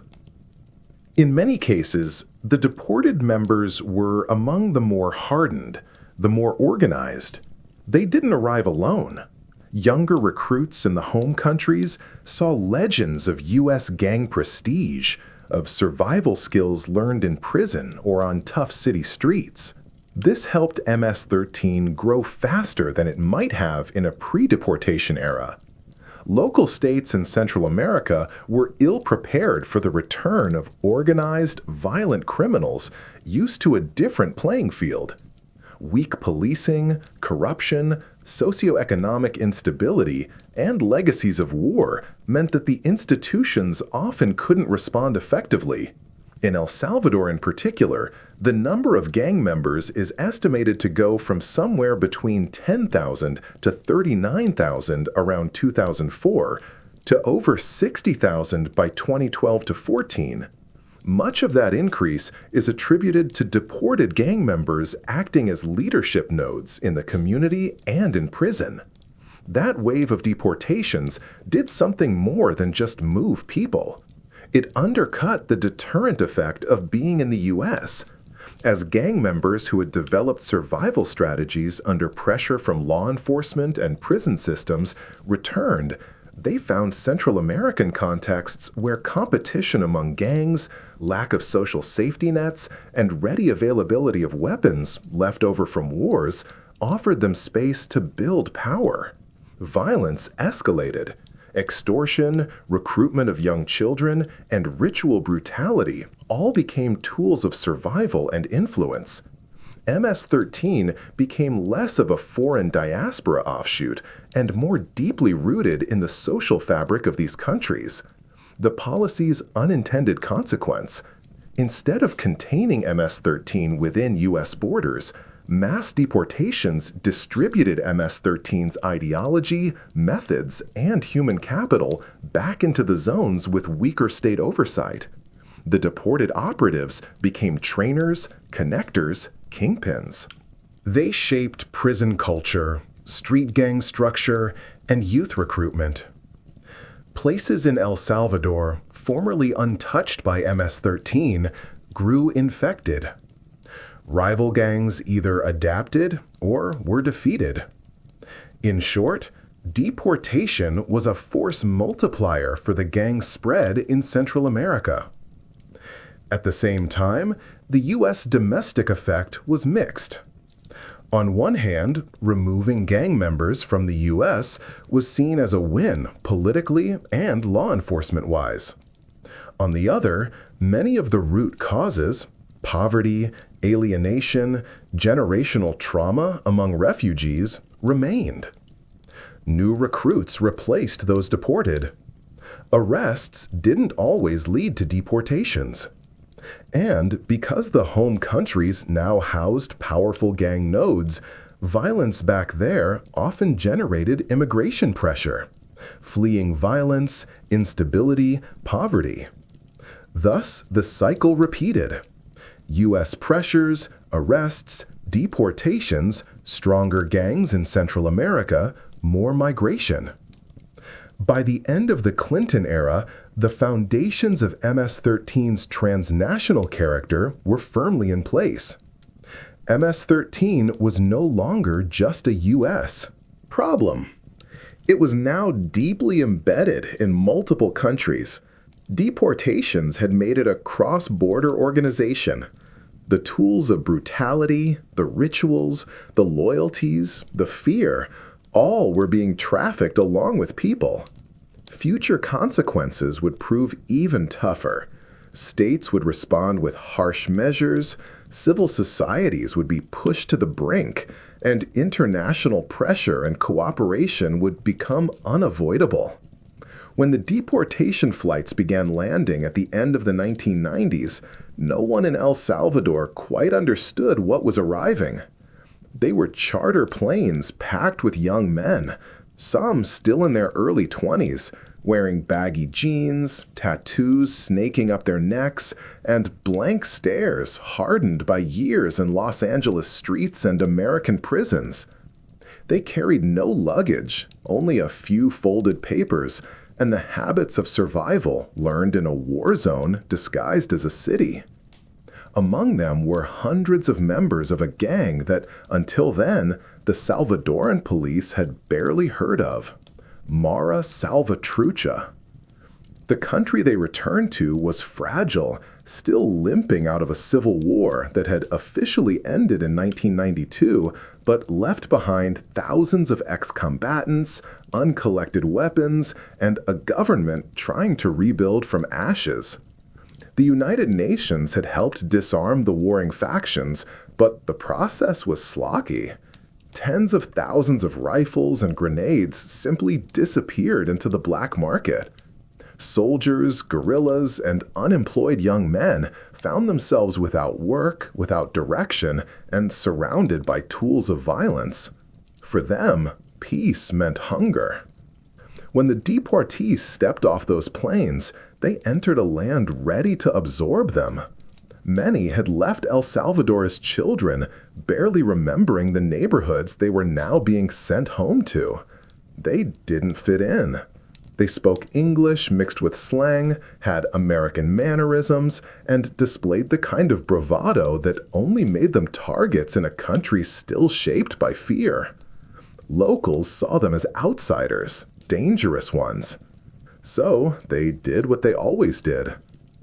In many cases, the deported members were among the more hardened, the more organized. They didn't arrive alone. Younger recruits in the home countries saw legends of U.S. gang prestige, of survival skills learned in prison or on tough city streets. This helped MS-13 grow faster than it might have in a pre-deportation era. Local states in Central America were ill-prepared for the return of organized, violent criminals used to a different playing field. Weak policing, corruption, socioeconomic instability, and legacies of war meant that the institutions often couldn't respond effectively. In El Salvador in particular, the number of gang members is estimated to go from somewhere between 10,000 to 39,000 around 2004 to over 60,000 by 2012 to 14. Much of that increase is attributed to deported gang members acting as leadership nodes in the community and in prison. That wave of deportations did something more than just move people. It undercut the deterrent effect of being in the U.S. As gang members who had developed survival strategies under pressure from law enforcement and prison systems returned, they found Central American contexts where competition among gangs, lack of social safety nets, and ready availability of weapons left over from wars offered them space to build power. Violence escalated. Extortion, recruitment of young children, and ritual brutality all became tools of survival and influence. MS-13 became less of a foreign diaspora offshoot and more deeply rooted in the social fabric of these countries. The policy's unintended consequence: instead of containing MS-13 within U.S. borders, mass deportations distributed MS-13's ideology, methods, and human capital back into the zones with weaker state oversight. The deported operatives became trainers, connectors, kingpins. They shaped prison culture, street gang structure, and youth recruitment. Places in El Salvador, formerly untouched by MS-13, grew infected. Rival gangs either adapted or were defeated. In short, deportation was a force multiplier for the gang spread in Central America. At the same time, the U.S. domestic effect was mixed. On one hand, removing gang members from the U.S. was seen as a win politically and law enforcement-wise. On the other, many of the root causes, poverty, alienation, generational trauma among refugees, remained. New recruits replaced those deported. Arrests didn't always lead to deportations. And because the home countries now housed powerful gang nodes, violence back there often generated immigration pressure, fleeing violence, instability, poverty. Thus, the cycle repeated. U.S. pressures, arrests, deportations, stronger gangs in Central America, more migration. By the end of the Clinton era, the foundations of MS-13's transnational character were firmly in place. MS-13 was no longer just a U.S. problem. It was now deeply embedded in multiple countries. Deportations had made it a cross-border organization. The tools of brutality, the rituals, the loyalties, the fear, all were being trafficked along with people. Future consequences would prove even tougher. States would respond with harsh measures, civil societies would be pushed to the brink, and international pressure and cooperation would become unavoidable. When the deportation flights began landing at the end of the 1990s, no one in El Salvador quite understood what was arriving. They were charter planes packed with young men, some still in their early 20s, wearing baggy jeans, tattoos snaking up their necks, and blank stares hardened by years in Los Angeles streets and American prisons. They carried no luggage, only a few folded papers, and the habits of survival learned in a war zone disguised as a city. Among them were hundreds of members of a gang that, until then, the Salvadoran police had barely heard of. Mara Salvatrucha. The country they returned to was fragile, still limping out of a civil war that had officially ended in 1992, but left behind thousands of ex-combatants, uncollected weapons, and a government trying to rebuild from ashes. The United Nations had helped disarm the warring factions, but the process was sloppy. Tens of thousands of rifles and grenades simply disappeared into the black market. Soldiers, guerrillas, and unemployed young men found themselves without work, without direction, and surrounded by tools of violence. For them, peace meant hunger. When the deportees stepped off those planes, they entered a land ready to absorb them. Many had left El Salvador as children, barely remembering the neighborhoods they were now being sent home to. They didn't fit in. They spoke English mixed with slang, had American mannerisms, and displayed the kind of bravado that only made them targets in a country still shaped by fear. Locals saw them as outsiders, dangerous ones. So they did what they always did.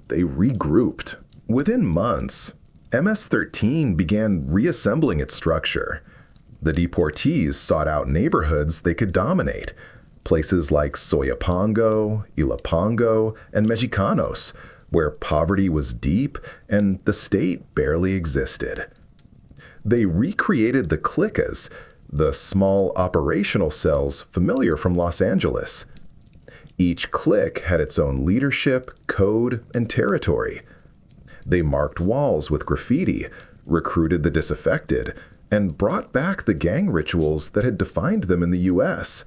They regrouped. Within months, MS-13 began reassembling its structure. The deportees sought out neighborhoods they could dominate. Places like Soyapango, Ilopango, and Mexicanos, where poverty was deep and the state barely existed. They recreated the cliques, the small operational cells familiar from Los Angeles. Each clique had its own leadership, code, and territory. They marked walls with graffiti, recruited the disaffected, and brought back the gang rituals that had defined them in the U.S.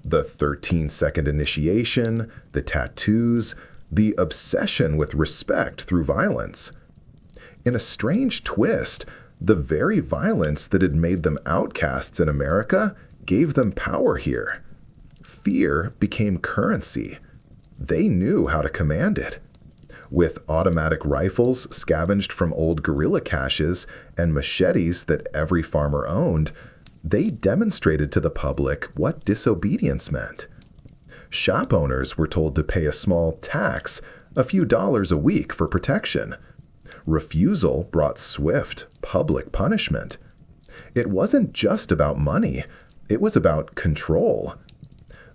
The 13-second initiation, the tattoos, the obsession with respect through violence. In a strange twist, the very violence that had made them outcasts in America gave them power here. Fear became currency. They knew how to command it. With automatic rifles scavenged from old guerrilla caches and machetes that every farmer owned, they demonstrated to the public what disobedience meant. Shop owners were told to pay a small tax, a few dollars a week for protection. Refusal brought swift, public punishment. It wasn't just about money, it was about control.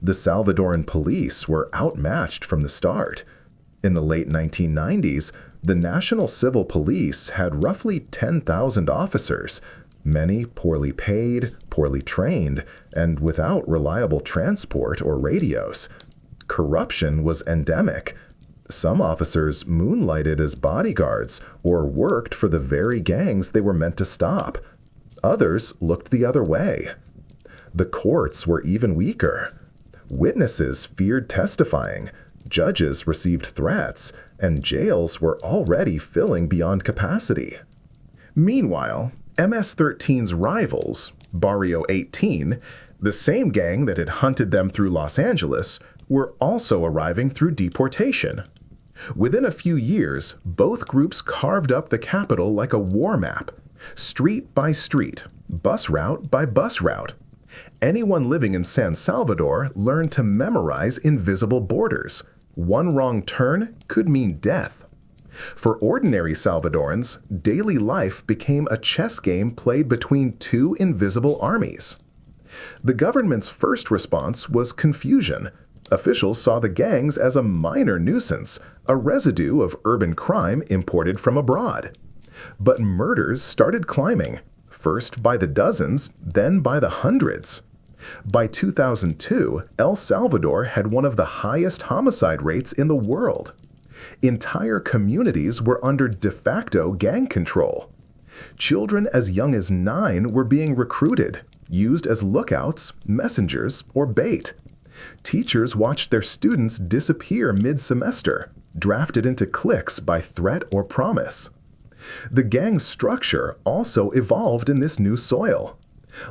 The Salvadoran police were outmatched from the start. In the late 1990s, the National Civil Police had roughly 10,000 officers, many poorly paid, poorly trained, and without reliable transport or radios. Corruption was endemic. Some officers moonlighted as bodyguards or worked for the very gangs they were meant to stop. Others looked the other way. The courts were even weaker. Witnesses feared testifying, judges received threats, and jails were already filling beyond capacity. Meanwhile, MS-13's rivals, Barrio 18, the same gang that had hunted them through Los Angeles, were also arriving through deportation. Within a few years, both groups carved up the capital like a war map, street by street, bus route by bus route. Anyone living in San Salvador learned to memorize invisible borders. One wrong turn could mean death. For ordinary Salvadorans, daily life became a chess game played between two invisible armies. The government's first response was confusion. Officials saw the gangs as a minor nuisance, a residue of urban crime imported from abroad. But murders started climbing, first by the dozens, then by the hundreds. By 2002, El Salvador had one of the highest homicide rates in the world. Entire communities were under de facto gang control. Children as young as 9 were being recruited, used as lookouts, messengers, or bait. Teachers watched their students disappear mid-semester, drafted into cliques by threat or promise. The gang structure also evolved in this new soil.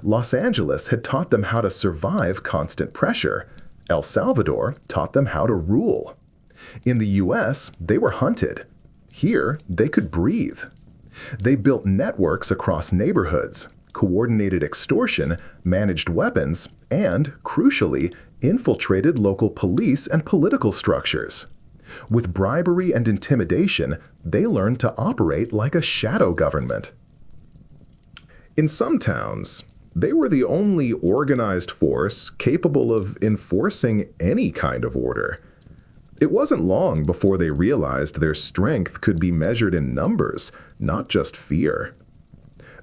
Los Angeles had taught them how to survive constant pressure. El Salvador taught them how to rule. In the U.S., they were hunted. Here, they could breathe. They built networks across neighborhoods, coordinated extortion, managed weapons, and, crucially, infiltrated local police and political structures. With bribery and intimidation, they learned to operate like a shadow government. In some towns, they were the only organized force capable of enforcing any kind of order. It wasn't long before they realized their strength could be measured in numbers, not just fear.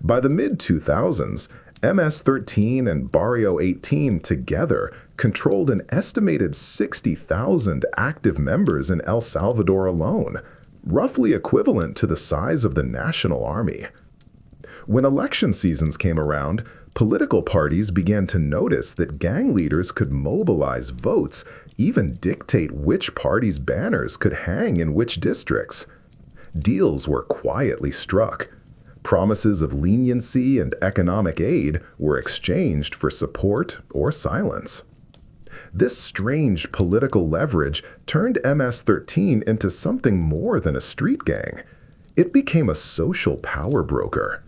By the mid-2000s, MS-13 and Barrio 18 together controlled an estimated 60,000 active members in El Salvador alone, roughly equivalent to the size of the National Army. When election seasons came around, political parties began to notice that gang leaders could mobilize votes, even dictate which party's banners could hang in which districts. Deals were quietly struck. Promises of leniency and economic aid were exchanged for support or silence. This strange political leverage turned MS-13 into something more than a street gang. It became a social power broker.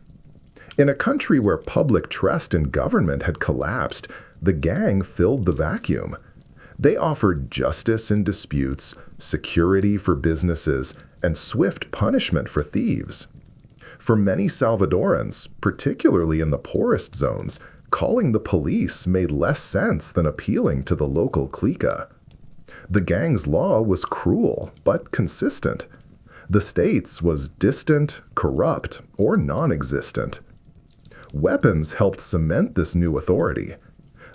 In a country where public trust in government had collapsed, the gang filled the vacuum. They offered justice in disputes, security for businesses, and swift punishment for thieves. For many Salvadorans, particularly in the poorest zones, Calling the police made less sense than appealing to the local clique. The gang's law was cruel but consistent. The state's was distant, corrupt, or non-existent. Weapons helped cement this new authority.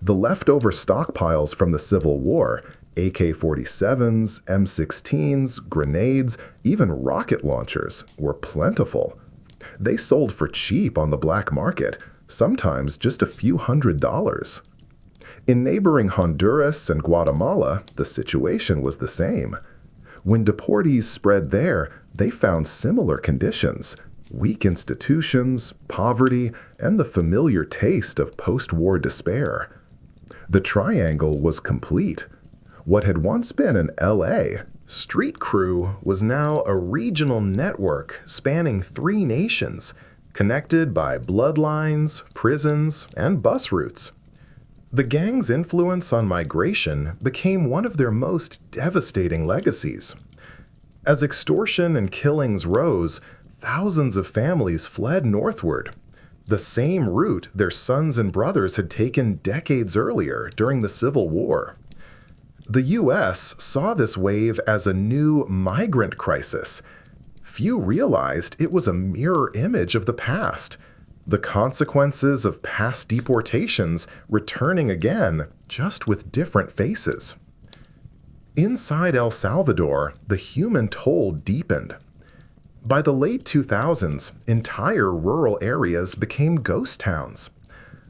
The leftover stockpiles from the Civil War, AK-47s, M16s, grenades, even rocket launchers, were plentiful. They sold for cheap on the black market, sometimes just a few $100s. In neighboring Honduras and Guatemala, the situation was the same. When deportees spread there, they found similar conditions: weak institutions, poverty, and the familiar taste of post-war despair. The triangle was complete. What had once been an LA street crew was now a regional network spanning 3 nations, connected by bloodlines, prisons, and bus routes. The gang's influence on migration became one of their most devastating legacies. As extortion and killings rose, thousands of families fled northward, the same route their sons and brothers had taken decades earlier during the Civil War. The U.S. saw this wave as a new migrant crisis. Few realized it was a mirror image of the past, the consequences of past deportations returning again, just with different faces. Inside El Salvador, the human toll deepened. By the late 2000s, entire rural areas became ghost towns.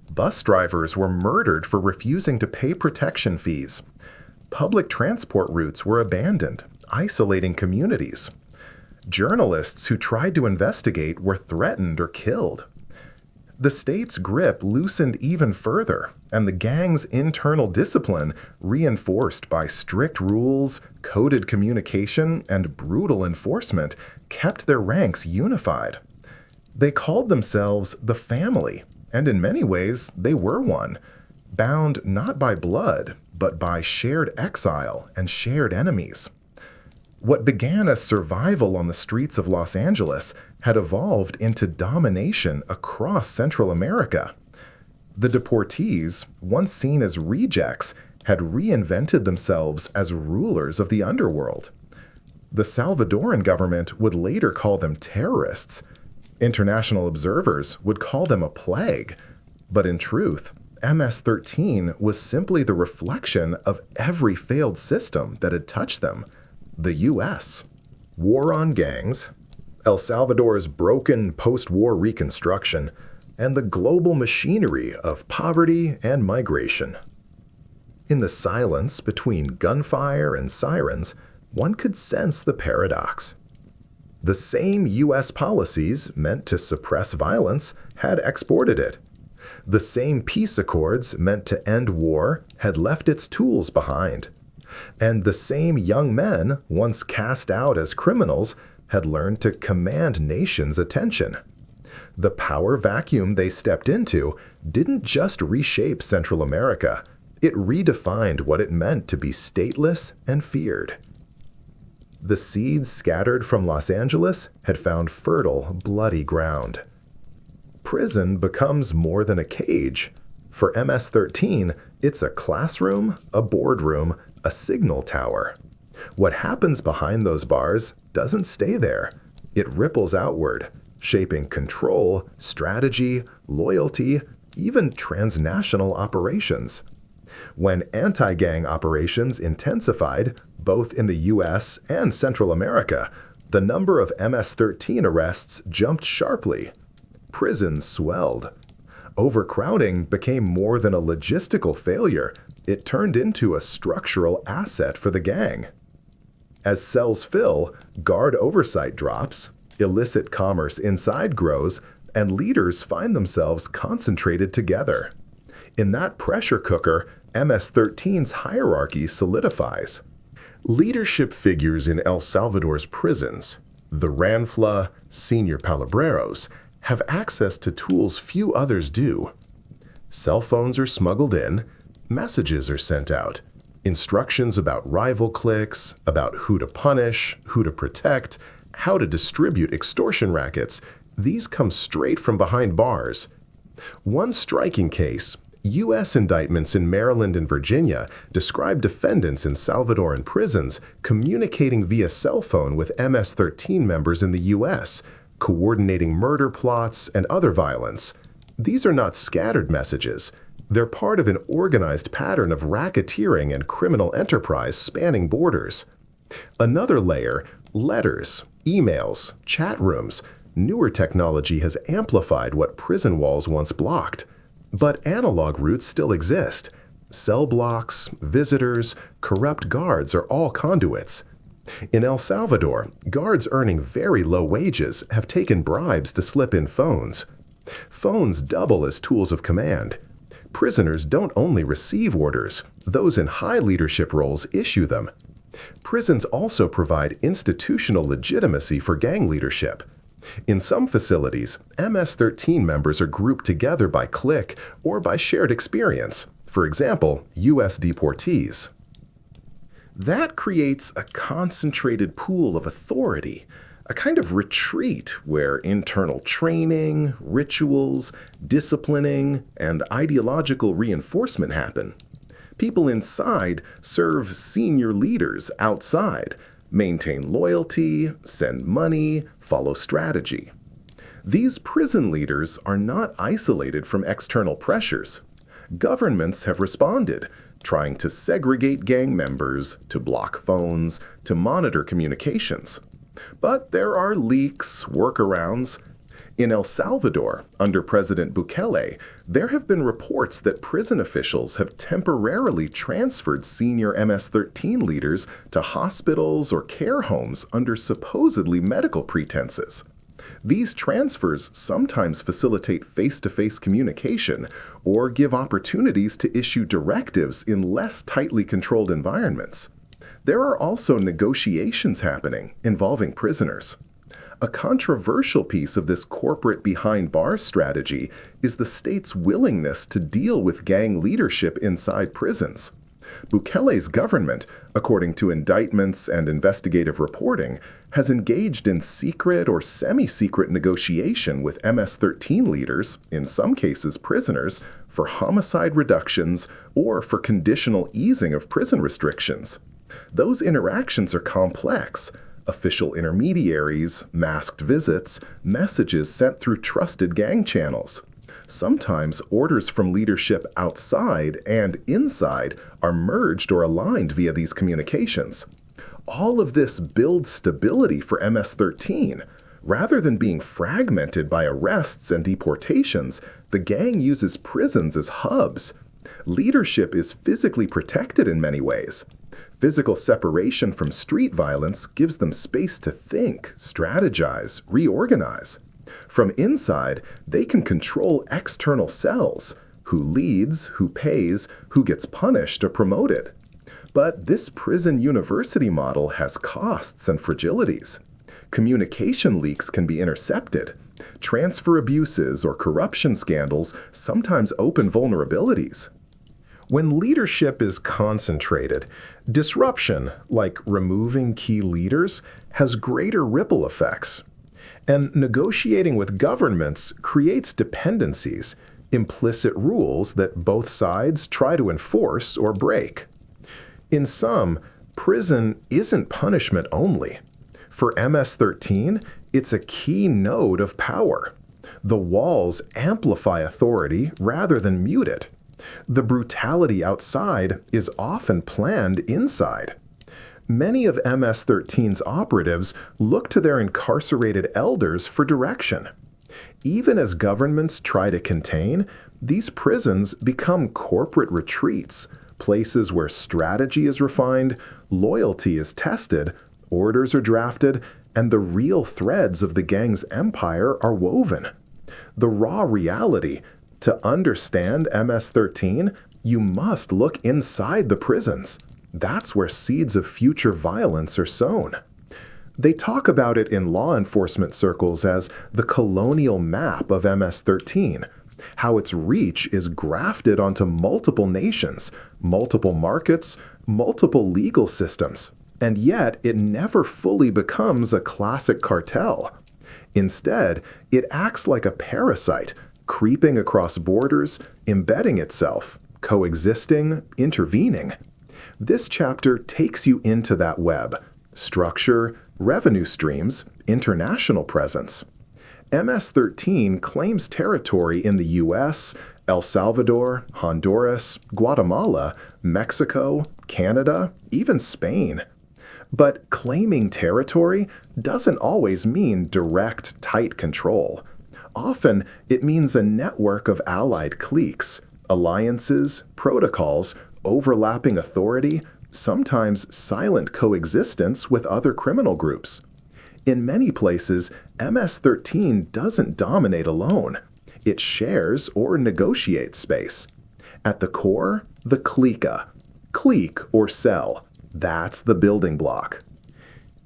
Bus drivers were murdered for refusing to pay protection fees. Public transport routes were abandoned, isolating communities. Journalists who tried to investigate were threatened or killed. The state's grip loosened even further, and the gang's internal discipline, reinforced by strict rules, coded communication, and brutal enforcement, kept their ranks unified. They called themselves the family, and in many ways they were one, bound not by blood, but by shared exile and shared enemies. What began as survival on the streets of Los Angeles had evolved into domination across Central America. The deportees, once seen as rejects, had reinvented themselves as rulers of the underworld. The Salvadoran government would later call them terrorists. International observers would call them a plague. But in truth, MS-13 was simply the reflection of every failed system that had touched them. The U.S. War on gangs, El Salvador's broken post-war reconstruction, and the global machinery of poverty and migration. In the silence between gunfire and sirens, one could sense the paradox. The same U.S. policies meant to suppress violence had exported it. The same peace accords meant to end war had left its tools behind. And the same young men, once cast out as criminals, had learned to command nations' attention. The power vacuum they stepped into didn't just reshape Central America, it redefined what it meant to be stateless and feared. The seeds scattered from Los Angeles had found fertile, bloody ground. Prison becomes more than a cage. For MS-13, it's a classroom, a boardroom, a signal tower. What happens behind those bars doesn't stay there. It ripples outward, shaping control, strategy, loyalty, even transnational operations. When anti-gang operations intensified, both in the U.S. and Central America, the number of MS-13 arrests jumped sharply. Prisons swelled. Overcrowding became more than a logistical failure. It turned into a structural asset for the gang. As cells fill, guard oversight drops, illicit commerce inside grows, and leaders find themselves concentrated together. In that pressure cooker, MS-13's hierarchy solidifies. Leadership figures in El Salvador's prisons, the Ranfla, senior palabreros, have access to tools few others do. Cell phones are smuggled in, messages are sent out, instructions about rival cliques, about who to punish, who to protect, how to distribute extortion rackets. These come straight from behind bars. One striking case, U.S. indictments in Maryland and Virginia describe defendants in Salvadoran prisons communicating via cell phone with MS-13 members in the U.S., coordinating murder plots and other violence. These are not scattered messages. They're part of an organized pattern of racketeering and criminal enterprise spanning borders. Another layer, letters, emails, chat rooms. Newer technology has amplified what prison walls once blocked. But analog routes still exist. Cell blocks, visitors, corrupt guards are all conduits. In El Salvador, guards earning very low wages have taken bribes to slip in phones. Phones double as tools of command. Prisoners don't only receive orders, those in high leadership roles issue them. Prisons also provide institutional legitimacy for gang leadership. In some facilities, MS-13 members are grouped together by clique or by shared experience, for example, U.S. deportees. That creates a concentrated pool of authority, a kind of retreat where internal training, rituals, disciplining, and ideological reinforcement happen. People inside serve senior leaders outside, maintain loyalty, send money, follow strategy. These prison leaders are not isolated from external pressures. Governments have responded, trying to segregate gang members, to block phones, to monitor communications. But there are leaks, workarounds. In El Salvador, under President Bukele, there have been reports that prison officials have temporarily transferred senior MS-13 leaders to hospitals or care homes under supposedly medical pretenses. These transfers sometimes facilitate face-to-face communication or give opportunities to issue directives in less tightly controlled environments. There are also negotiations happening involving prisoners. A controversial piece of this corporate behind-bars strategy is the state's willingness to deal with gang leadership inside prisons. Bukele's government, according to indictments and investigative reporting, has engaged in secret or semi-secret negotiation with MS-13 leaders, in some cases prisoners, for homicide reductions or for conditional easing of prison restrictions. Those interactions are complex. Official intermediaries, masked visits, messages sent through trusted gang channels. Sometimes orders from leadership outside and inside are merged or aligned via these communications. All of this builds stability for MS-13. Rather than being fragmented by arrests and deportations, the gang uses prisons as hubs. Leadership is physically protected in many ways. Physical separation from street violence gives them space to think, strategize, reorganize. From inside, they can control external cells, who leads, who pays, who gets punished or promoted. But this prison university model has costs and fragilities. Communication leaks can be intercepted. Transfer abuses or corruption scandals sometimes open vulnerabilities. When leadership is concentrated, disruption, like removing key leaders, has greater ripple effects. And negotiating with governments creates dependencies, implicit rules that both sides try to enforce or break. In sum, prison isn't punishment only. For MS-13, it's a key node of power. The walls amplify authority rather than mute it. The brutality outside is often planned inside. Many of MS-13's operatives look to their incarcerated elders for direction. Even as governments try to contain, these prisons become corporate retreats, places where strategy is refined, loyalty is tested, orders are drafted, and the real threads of the gang's empire are woven. The raw reality: to understand MS-13, you must look inside the prisons. That's where seeds of future violence are sown. They talk about it in law enforcement circles as the colonial map of MS-13, how its reach is grafted onto multiple nations, multiple markets, multiple legal systems, and yet it never fully becomes a classic cartel. Instead, it acts like a parasite, creeping across borders, embedding itself, coexisting, intervening. This chapter takes you into that web: structure, revenue streams, international presence. MS-13 claims territory in the US, El Salvador, Honduras, Guatemala, Mexico, Canada, even Spain. But claiming territory doesn't always mean direct, tight control. Often, it means a network of allied cliques, alliances, protocols, overlapping authority, sometimes silent coexistence with other criminal groups. In many places, MS-13 doesn't dominate alone. It shares or negotiates space. At the core, the clique. Clique or cell. That's the building block.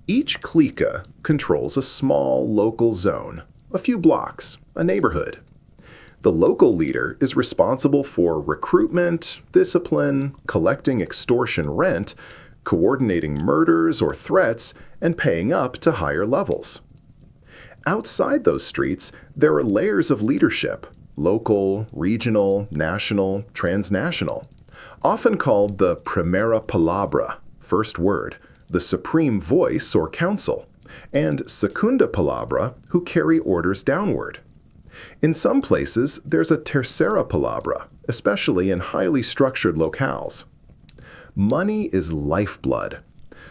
Each clique controls a small local zone, a few blocks, a neighborhood. The local leader is responsible for recruitment, discipline, collecting extortion rent, coordinating murders or threats, and paying up to higher levels. Outside those streets, there are layers of leadership: local, regional, national, transnational, often called the primera palabra, first word, the supreme voice or council, and segunda palabra, who carry orders downward. In some places, there's a tercera palabra, especially in highly structured locales. Money is lifeblood.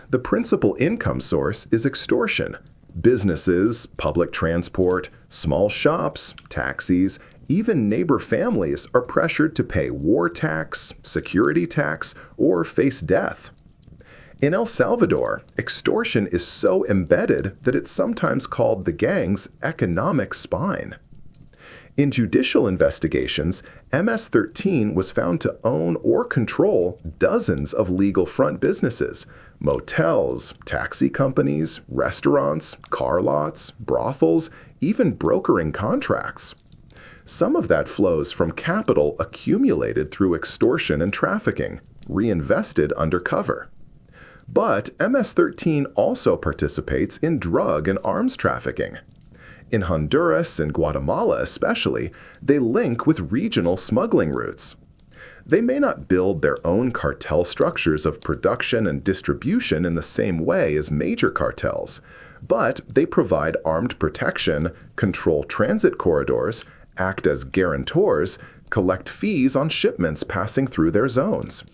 The principal income source is extortion. Businesses, public transport, small shops, taxis, even neighbor families are pressured to pay war tax, security tax, or face death. In El Salvador, extortion is so embedded that it's sometimes called the gang's economic spine. In judicial investigations, MS-13 was found to own or control dozens of legal front businesses: motels, taxi companies, restaurants, car lots, brothels, even brokering contracts. Some of that flows from capital accumulated through extortion and trafficking, reinvested undercover. But MS-13 also participates in drug and arms trafficking. In Honduras and Guatemala especially, they link with regional smuggling routes. They may not build their own cartel structures of production and distribution in the same way as major cartels, but they provide armed protection, control transit corridors, act as guarantors, collect fees on shipments passing through their zones.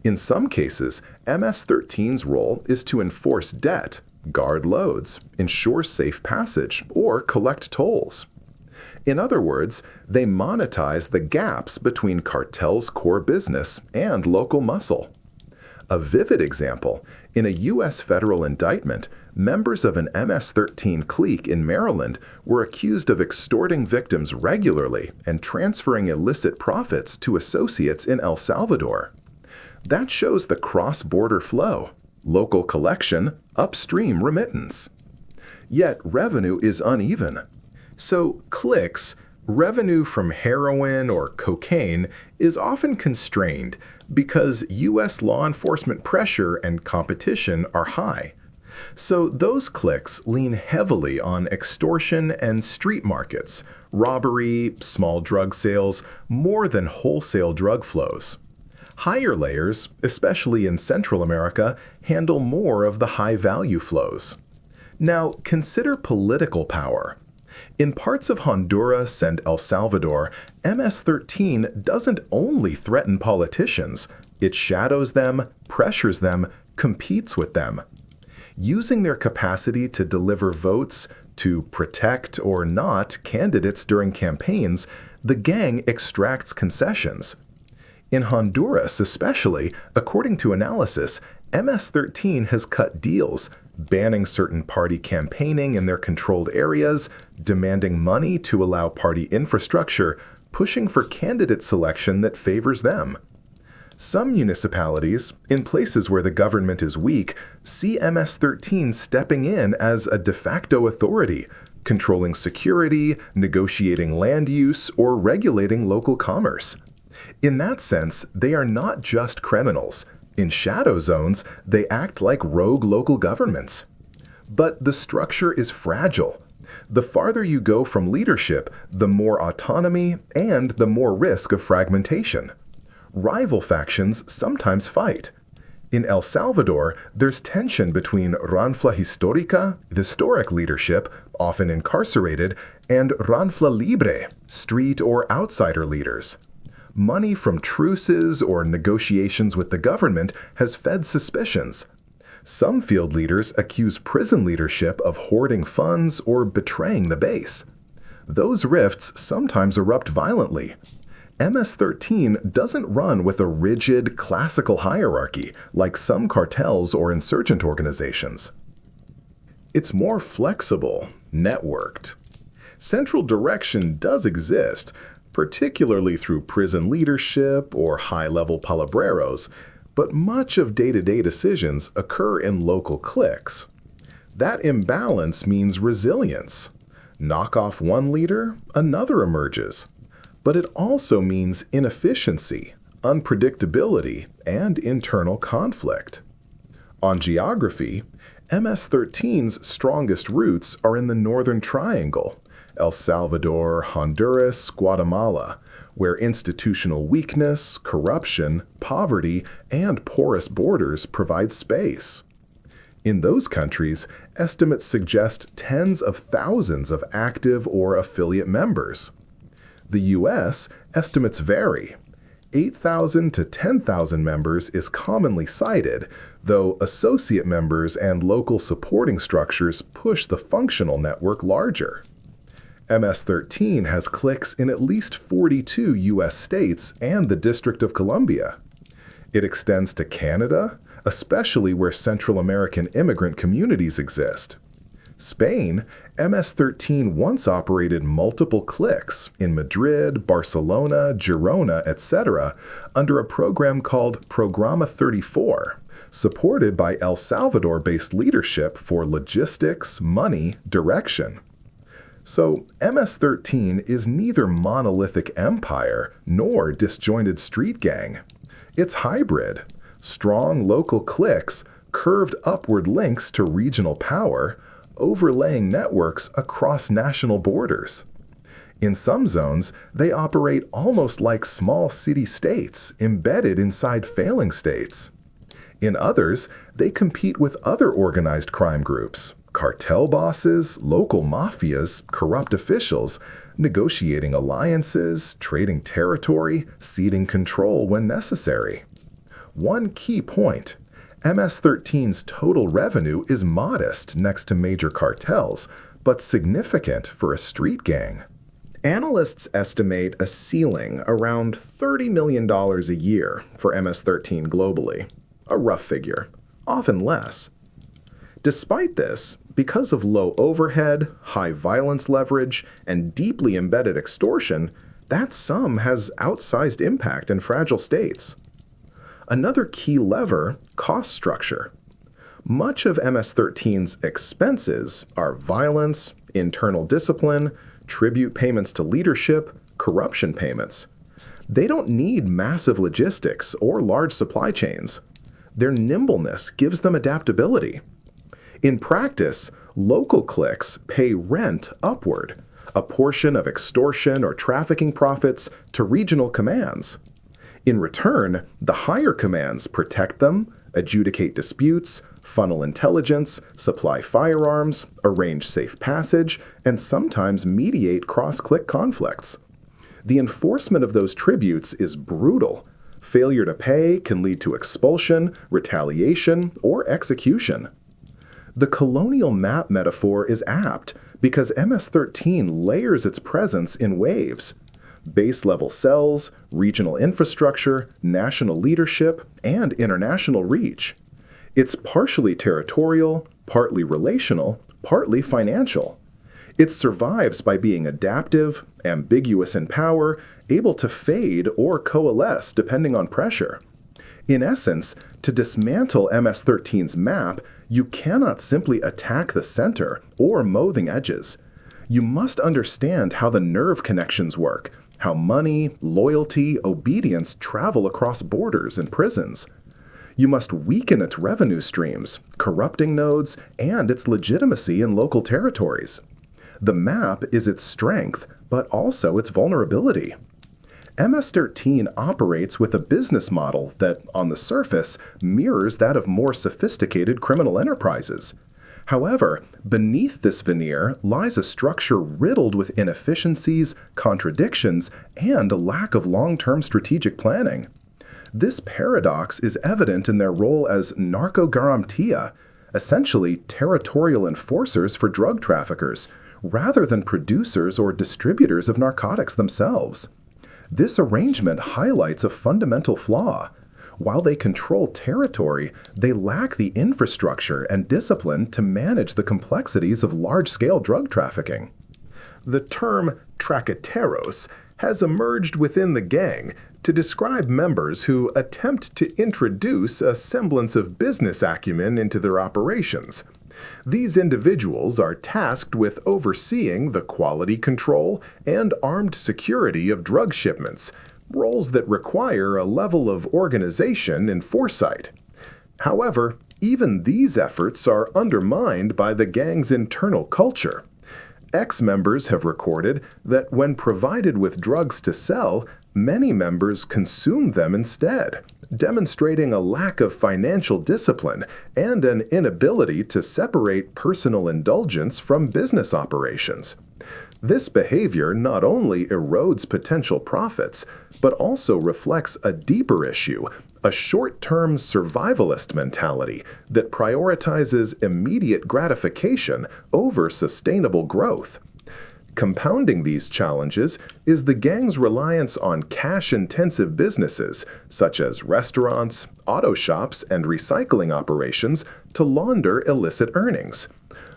In some cases, MS-13's role is to enforce debt, guard loads, ensure safe passage, or collect tolls. In other words, they monetize the gaps between cartels' core business and local muscle. A vivid example: in a U.S. federal indictment, members of an MS-13 clique in Maryland were accused of extorting victims regularly and transferring illicit profits to associates in El Salvador. That shows the cross-border flow: local collection, upstream remittance. Yet revenue is uneven. So cliques, revenue from heroin or cocaine, is often constrained because U.S. law enforcement pressure and competition are high. So those cliques lean heavily on extortion and street markets, robbery, small drug sales, more than wholesale drug flows. Higher layers, especially in Central America, handle more of the high-value flows. Now, consider political power. In parts of Honduras and El Salvador, MS-13 doesn't only threaten politicians, it shadows them, pressures them, competes with them. Using their capacity to deliver votes, to protect or not candidates during campaigns, the gang extracts concessions. In Honduras especially, according to analysis, MS-13 has cut deals, banning certain party campaigning in their controlled areas, demanding money to allow party infrastructure, pushing for candidate selection that favors them. Some municipalities, in places where the government is weak, see MS-13 stepping in as a de facto authority, controlling security, negotiating land use, or regulating local commerce. In that sense, they are not just criminals. In shadow zones, they act like rogue local governments. But the structure is fragile. The farther you go from leadership, the more autonomy and the more risk of fragmentation. Rival factions sometimes fight. In El Salvador, there's tension between Ranfla Histórica, historic leadership, often incarcerated, and Ranfla Libre, street or outsider leaders. Money from truces or negotiations with the government has fed suspicions. Some field leaders accuse prison leadership of hoarding funds or betraying the base. Those rifts sometimes erupt violently. MS-13 doesn't run with a rigid, classical hierarchy like some cartels or insurgent organizations. It's more flexible, networked. Central direction does exist, particularly through prison leadership or high-level palabreros, but much of day-to-day decisions occur in local cliques. That imbalance means resilience. Knock off one leader, another emerges. But it also means inefficiency, unpredictability, and internal conflict. On geography, MS-13's strongest roots are in the Northern Triangle, El Salvador, Honduras, Guatemala, where institutional weakness, corruption, poverty, and porous borders provide space. In those countries, estimates suggest tens of thousands of active or affiliate members. The U.S. estimates vary. 8,000 to 10,000 members is commonly cited, though associate members and local supporting structures push the functional network larger. MS-13 has cliques in at least 42 U.S. states and the District of Columbia. It extends to Canada, especially where Central American immigrant communities exist. Spain, MS-13 once operated multiple cliques in Madrid, Barcelona, Girona, etc. under a program called Programa 34, supported by El Salvador-based leadership for logistics, money, direction. So MS-13 is neither monolithic empire nor disjointed street gang. It's hybrid. Strong local cliques, curved upward links to regional power, overlaying networks across national borders. In some zones, they operate almost like small city-states embedded inside failing states. In others, they compete with other organized crime groups, cartel bosses, local mafias, corrupt officials, negotiating alliances, trading territory, ceding control when necessary. One key point: MS-13's total revenue is modest next to major cartels, but significant for a street gang. Analysts estimate a ceiling around $30 million a year for MS-13 globally, a rough figure, often less. Despite this, because of low overhead, high violence leverage, and deeply embedded extortion, that sum has outsized impact in fragile states. Another key lever: cost structure. Much of MS-13's expenses are violence, internal discipline, tribute payments to leadership, corruption payments. They don't need massive logistics or large supply chains. Their nimbleness gives them adaptability. In practice, local cliques pay rent upward, a portion of extortion or trafficking profits to regional commands. In return, the higher commands protect them, adjudicate disputes, funnel intelligence, supply firearms, arrange safe passage, and sometimes mediate cross-clique conflicts. The enforcement of those tributes is brutal. Failure to pay can lead to expulsion, retaliation, or execution. The colonial map metaphor is apt because MS-13 layers its presence in waves: base-level cells, regional infrastructure, national leadership, and international reach. It's partially territorial, partly relational, partly financial. It survives by being adaptive, ambiguous in power, able to fade or coalesce depending on pressure. In essence, to dismantle MS-13's map, you cannot simply attack the center or mow the edges. You must understand how the nerve connections work, how money, loyalty, obedience travel across borders and prisons. You must weaken its revenue streams, corrupting nodes, and its legitimacy in local territories. The map is its strength, but also its vulnerability. MS-13 operates with a business model that, on the surface, mirrors that of more sophisticated criminal enterprises. However, beneath this veneer lies a structure riddled with inefficiencies, contradictions, and a lack of long-term strategic planning. This paradox is evident in their role as Narco-Guarantors, essentially territorial enforcers for drug traffickers, rather than producers or distributors of narcotics themselves. This arrangement highlights a fundamental flaw. While they control territory, they lack the infrastructure and discipline to manage the complexities of large-scale drug trafficking. The term traqueteros has emerged within the gang to describe members who attempt to introduce a semblance of business acumen into their operations. These individuals are tasked with overseeing the quality control and armed security of drug shipments, roles that require a level of organization and foresight. However, even these efforts are undermined by the gang's internal culture. Ex-members have recorded that when provided with drugs to sell, many members consume them instead, demonstrating a lack of financial discipline and an inability to separate personal indulgence from business operations. This behavior not only erodes potential profits, but also reflects a deeper issue, a short-term survivalist mentality that prioritizes immediate gratification over sustainable growth. Compounding these challenges is the gang's reliance on cash-intensive businesses, such as restaurants, auto shops, and recycling operations, to launder illicit earnings.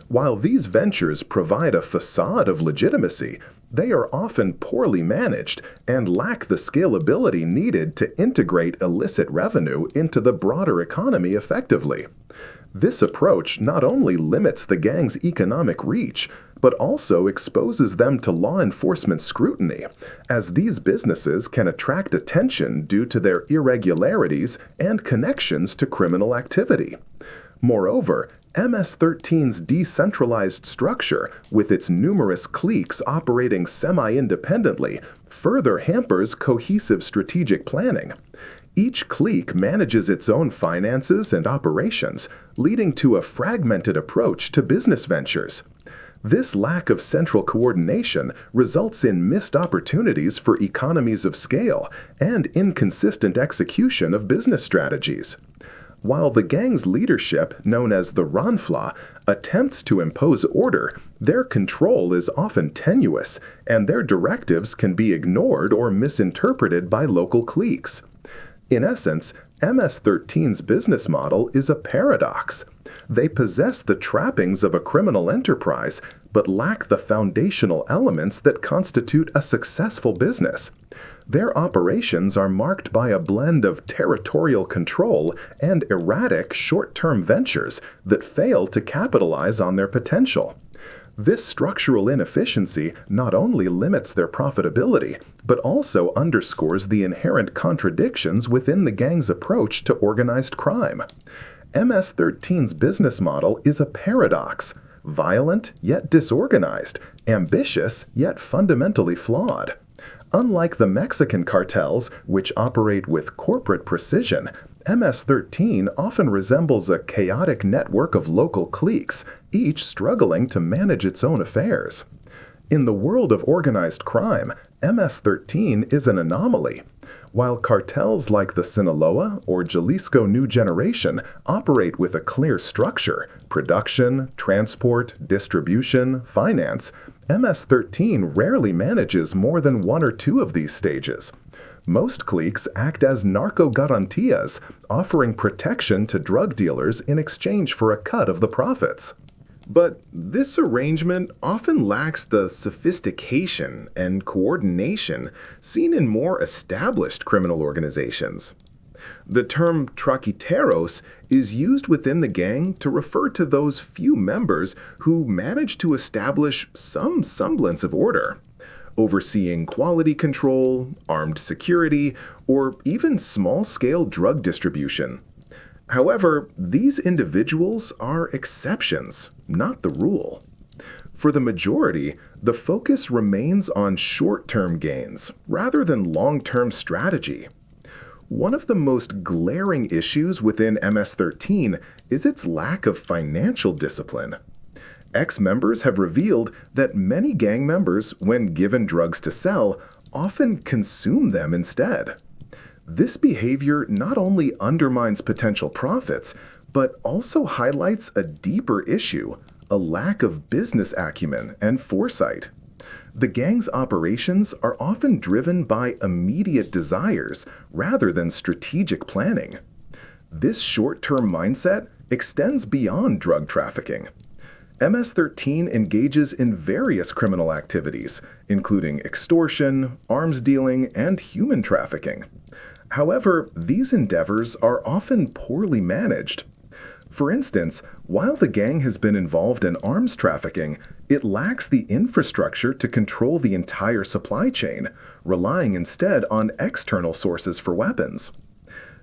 While these ventures provide a facade of legitimacy, they are often poorly managed and lack the scalability needed to integrate illicit revenue into the broader economy effectively. This approach not only limits the gang's economic reach, but also exposes them to law enforcement scrutiny, as these businesses can attract attention due to their irregularities and connections to criminal activity. Moreover, MS-13's decentralized structure, with its numerous cliques operating semi-independently, further hampers cohesive strategic planning. Each clique manages its own finances and operations, leading to a fragmented approach to business ventures. This lack of central coordination results in missed opportunities for economies of scale and inconsistent execution of business strategies. While the gang's leadership, known as the Ranfla, attempts to impose order, their control is often tenuous, and their directives can be ignored or misinterpreted by local cliques. In essence, MS-13's business model is a paradox. They possess the trappings of a criminal enterprise, but lack the foundational elements that constitute a successful business. Their operations are marked by a blend of territorial control and erratic short-term ventures that fail to capitalize on their potential. This structural inefficiency not only limits their profitability, but also underscores the inherent contradictions within the gang's approach to organized crime. MS-13's business model is a paradox, violent yet disorganized, ambitious yet fundamentally flawed. Unlike the Mexican cartels, which operate with corporate precision, MS-13 often resembles a chaotic network of local cliques, each struggling to manage its own affairs. In the world of organized crime, MS-13 is an anomaly. While cartels like the Sinaloa or Jalisco New Generation operate with a clear structure, production, transport, distribution, finance, MS-13 rarely manages more than one or two of these stages. Most cliques act as narco-guarantias, offering protection to drug dealers in exchange for a cut of the profits. But this arrangement often lacks the sophistication and coordination seen in more established criminal organizations. The term traqueteros is used within the gang to refer to those few members who manage to establish some semblance of order, overseeing quality control, armed security, or even small-scale drug distribution. However, these individuals are exceptions, not the rule. For the majority, the focus remains on short-term gains rather than long-term strategy. One of the most glaring issues within MS-13 is its lack of financial discipline. Ex-members have revealed that many gang members, when given drugs to sell, often consume them instead. This behavior not only undermines potential profits, but also highlights a deeper issue: a lack of business acumen and foresight. The gang's operations are often driven by immediate desires rather than strategic planning. This short-term mindset extends beyond drug trafficking. MS-13 engages in various criminal activities, including extortion, arms dealing, and human trafficking. However, these endeavors are often poorly managed. For instance, while the gang has been involved in arms trafficking, it lacks the infrastructure to control the entire supply chain, relying instead on external sources for weapons.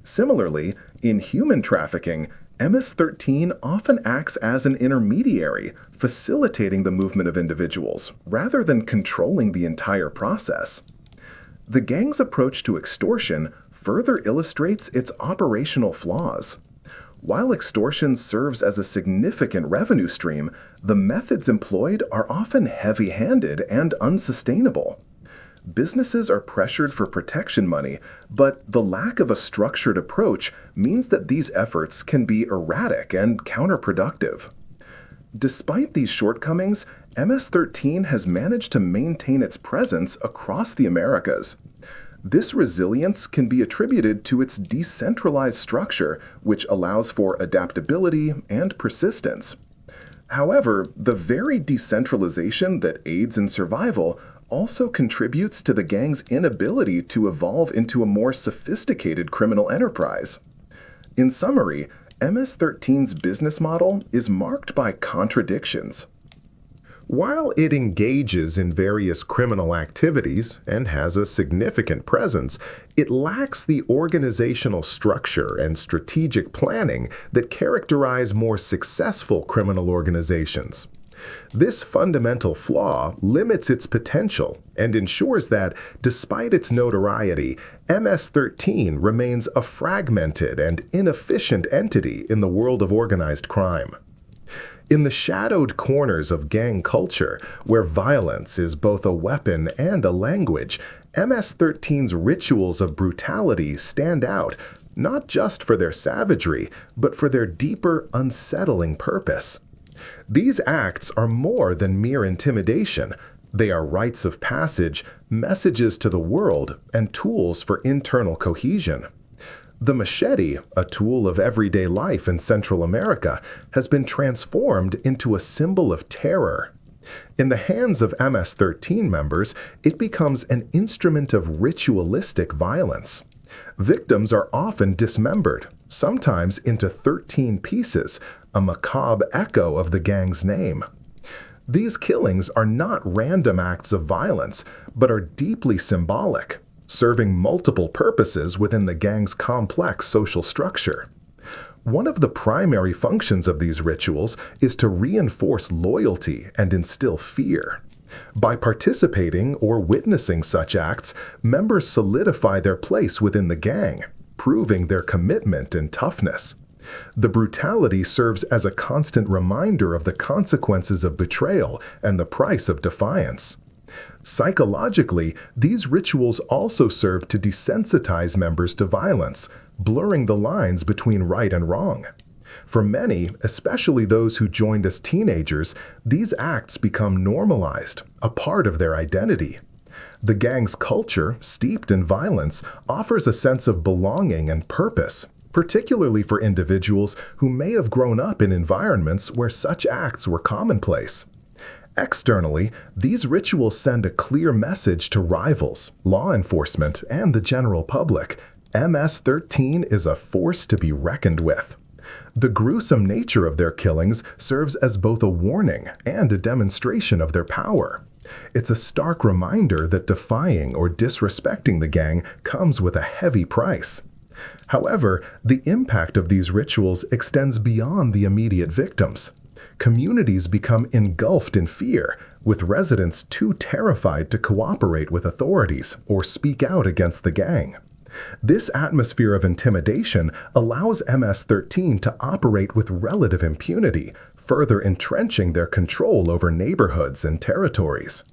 Similarly, in human trafficking, MS-13 often acts as an intermediary, facilitating the movement of individuals, rather than controlling the entire process. The gang's approach to extortion further illustrates its operational flaws. While extortion serves as a significant revenue stream, the methods employed are often heavy-handed and unsustainable. Businesses are pressured for protection money, but the lack of a structured approach means that these efforts can be erratic and counterproductive. Despite these shortcomings, MS-13 has managed to maintain its presence across the Americas. This resilience can be attributed to its decentralized structure, which allows for adaptability and persistence. However, the very decentralization that aids in survival also contributes to the gang's inability to evolve into a more sophisticated criminal enterprise. In summary, MS-13's business model is marked by contradictions. While it engages in various criminal activities and has a significant presence, it lacks the organizational structure and strategic planning that characterize more successful criminal organizations. This fundamental flaw limits its potential and ensures that, despite its notoriety, MS-13 remains a fragmented and inefficient entity in the world of organized crime. In the shadowed corners of gang culture, where violence is both a weapon and a language, MS-13's rituals of brutality stand out, not just for their savagery, but for their deeper, unsettling purpose. These acts are more than mere intimidation. They are rites of passage, messages to the world, and tools for internal cohesion. The machete, a tool of everyday life in Central America, has been transformed into a symbol of terror. In the hands of MS-13 members, it becomes an instrument of ritualistic violence. Victims are often dismembered, sometimes into 13 pieces, a macabre echo of the gang's name. These killings are not random acts of violence, but are deeply symbolic, serving multiple purposes within the gang's complex social structure. One of the primary functions of these rituals is to reinforce loyalty and instill fear. By participating or witnessing such acts, members solidify their place within the gang, proving their commitment and toughness. The brutality serves as a constant reminder of the consequences of betrayal and the price of defiance. Psychologically, these rituals also serve to desensitize members to violence, blurring the lines between right and wrong. For many, especially those who joined as teenagers, these acts become normalized, a part of their identity. The gang's culture, steeped in violence, offers a sense of belonging and purpose, particularly for individuals who may have grown up in environments where such acts were commonplace. Externally, these rituals send a clear message to rivals, law enforcement, and the general public. MS-13 is a force to be reckoned with. The gruesome nature of their killings serves as both a warning and a demonstration of their power. It's a stark reminder that defying or disrespecting the gang comes with a heavy price. However, the impact of these rituals extends beyond the immediate victims. communities become engulfed in fear, with residents too terrified to cooperate with authorities or speak out against the gang. This atmosphere of intimidation allows MS-13 to operate with relative impunity, further entrenching their control over neighborhoods and territories.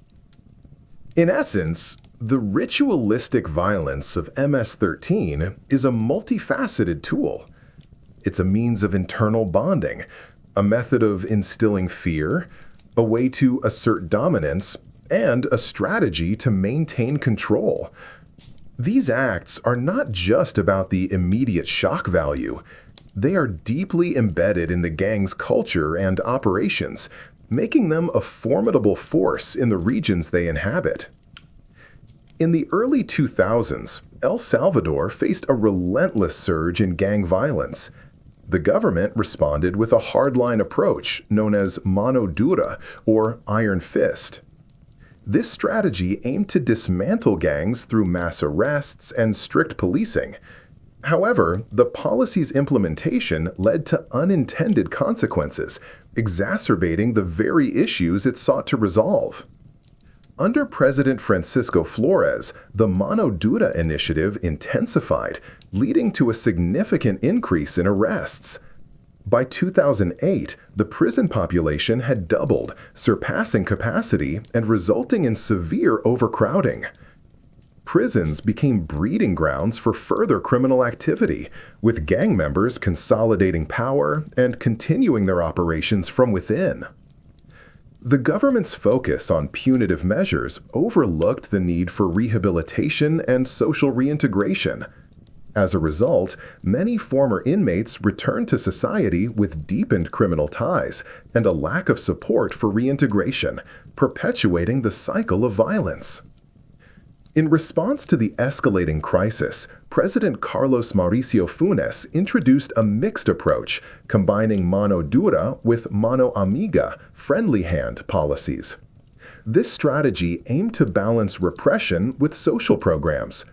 In essence, the ritualistic violence of MS-13 is a multifaceted tool. It's a means of internal bonding, a method of instilling fear, a way to assert dominance, and a strategy to maintain control. These acts are not just about the immediate shock value. They are deeply embedded in the gang's culture and operations, making them a formidable force in the regions they inhabit. In the early 2000s, El Salvador faced a relentless surge in gang violence. The government responded with a hardline approach known as mano dura, or iron fist. This strategy aimed to dismantle gangs through mass arrests and strict policing. However, the policy's implementation led to unintended consequences, exacerbating the very issues it sought to resolve. Under President Francisco Flores, the Mano Dura initiative intensified, leading to a significant increase in arrests. By 2008, the prison population had doubled, surpassing capacity and resulting in severe overcrowding. Prisons became breeding grounds for further criminal activity, with gang members consolidating power and continuing their operations from within. The government's focus on punitive measures overlooked the need for rehabilitation and social reintegration. As a result, many former inmates returned to society with deepened criminal ties and a lack of support for reintegration, perpetuating the cycle of violence. In response to the escalating crisis, President Carlos Mauricio Funes introduced a mixed approach, combining mano dura with mano amiga, friendly hand policies. This strategy aimed to balance repression with social programs.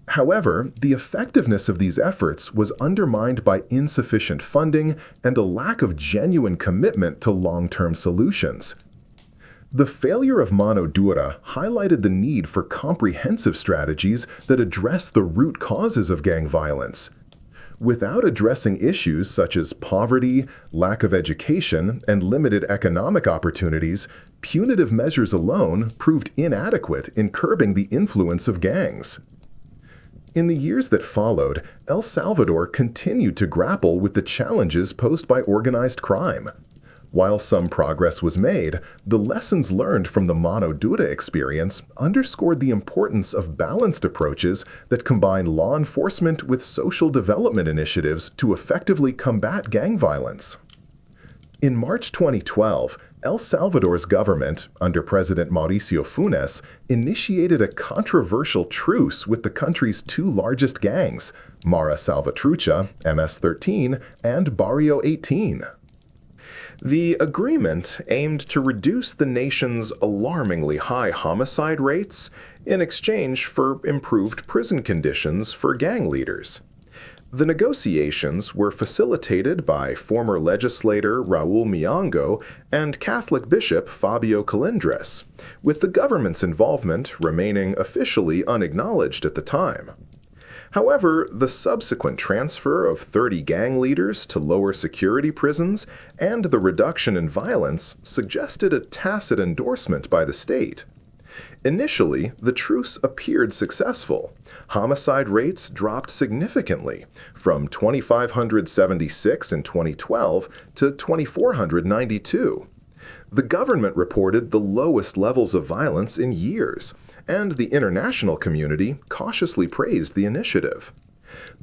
However, the effectiveness of these efforts was undermined by insufficient funding and a lack of genuine commitment to long-term solutions. The failure of mano dura highlighted the need for comprehensive strategies that address the root causes of gang violence. Without addressing issues such as poverty, lack of education, and limited economic opportunities, punitive measures alone proved inadequate in curbing the influence of gangs. In the years that followed, El Salvador continued to grapple with the challenges posed by organized crime. While some progress was made, the lessons learned from the Mano Dura experience underscored the importance of balanced approaches that combine law enforcement with social development initiatives to effectively combat gang violence. In March 2012, El Salvador's government, under President Mauricio Funes, initiated a controversial truce with the country's two largest gangs, Mara Salvatrucha, MS-13, and Barrio 18. The agreement aimed to reduce the nation's alarmingly high homicide rates in exchange for improved prison conditions for gang leaders. The negotiations were facilitated by former legislator Raul Miango and Catholic Bishop Fabio Colindres, with the government's involvement remaining officially unacknowledged at the time. However, the subsequent transfer of 30 gang leaders to lower security prisons and the reduction in violence suggested a tacit endorsement by the state. Initially, the truce appeared successful. Homicide rates dropped significantly, from 2,576 in 2012 to 2,492. The government reported the lowest levels of violence in years, and the international community cautiously praised the initiative.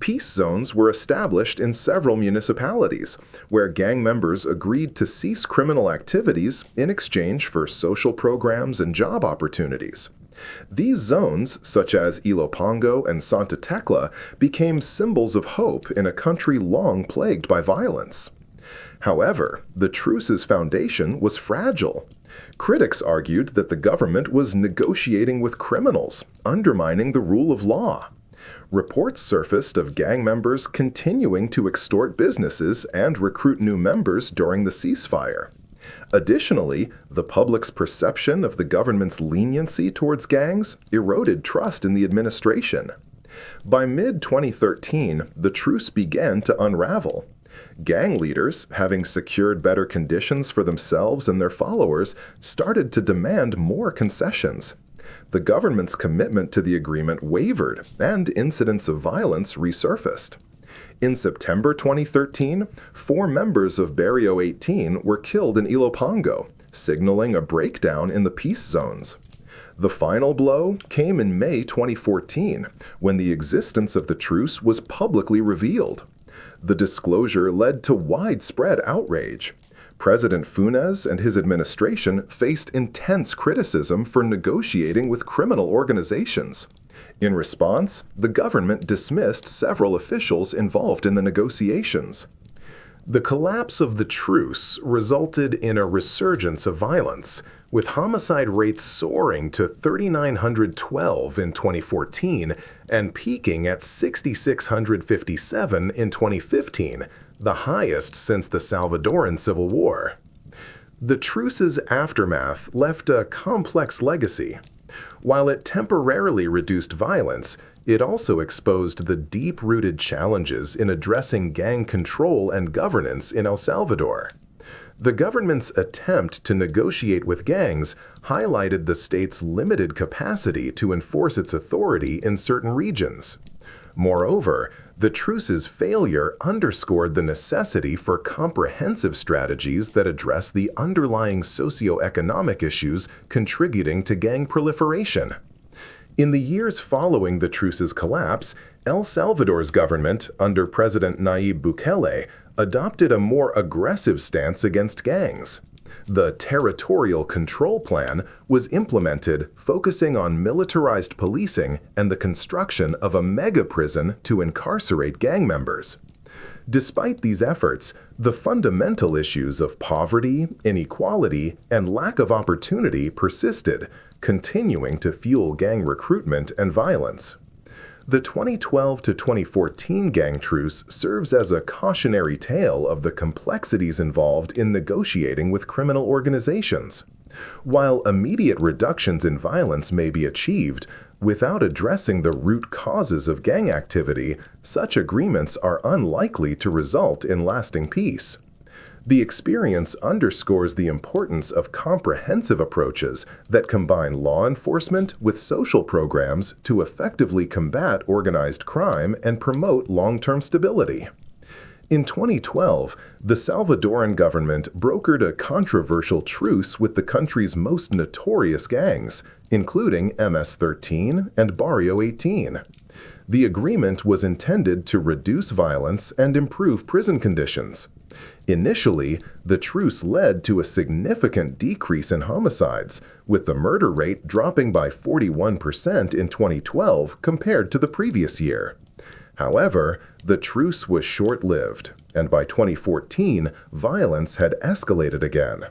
Peace zones were established in several municipalities, where gang members agreed to cease criminal activities in exchange for social programs and job opportunities. These zones, such as Ilopango and Santa Tecla, became symbols of hope in a country long plagued by violence. However, the truce's foundation was fragile. Critics argued that the government was negotiating with criminals, undermining the rule of law. Reports surfaced of gang members continuing to extort businesses and recruit new members during the ceasefire. Additionally, the public's perception of the government's leniency towards gangs eroded trust in the administration. By mid-2013, the truce began to unravel. Gang leaders, having secured better conditions for themselves and their followers, started to demand more concessions. The government's commitment to the agreement wavered, and incidents of violence resurfaced. In September 2013, 4 members of Barrio 18 were killed in Ilopango, signaling a breakdown in the peace zones. The final blow came in May 2014, when the existence of the truce was publicly revealed. The disclosure led to widespread outrage. President Funes and his administration faced intense criticism for negotiating with criminal organizations. In response, the government dismissed several officials involved in the negotiations. The collapse of the truce resulted in a resurgence of violence, with homicide rates soaring to 3,912 in 2014 and peaking at 6,657 in 2015, the highest since the Salvadoran Civil War. The truce's aftermath left a complex legacy. While it temporarily reduced violence, it also exposed the deep-rooted challenges in addressing gang control and governance in El Salvador. The government's attempt to negotiate with gangs highlighted the state's limited capacity to enforce its authority in certain regions. Moreover, the truce's failure underscored the necessity for comprehensive strategies that address the underlying socioeconomic issues contributing to gang proliferation. In the years following the truce's collapse, El Salvador's government, under President Nayib Bukele, adopted a more aggressive stance against gangs. The Territorial Control Plan was implemented, focusing on militarized policing and the construction of a mega-prison to incarcerate gang members. Despite these efforts, the fundamental issues of poverty, inequality, and lack of opportunity persisted, continuing to fuel gang recruitment and violence. The 2012 to 2014 gang truce serves as a cautionary tale of the complexities involved in negotiating with criminal organizations. While immediate reductions in violence may be achieved, without addressing the root causes of gang activity, such agreements are unlikely to result in lasting peace. The experience underscores the importance of comprehensive approaches that combine law enforcement with social programs to effectively combat organized crime and promote long-term stability. In 2012, the Salvadoran government brokered a controversial truce with the country's most notorious gangs, including MS-13 and Barrio 18. The agreement was intended to reduce violence and improve prison conditions. Initially, the truce led to a significant decrease in homicides, with the murder rate dropping by 41% in 2012 compared to the previous year. However, the truce was short-lived, and by 2014, violence had escalated again.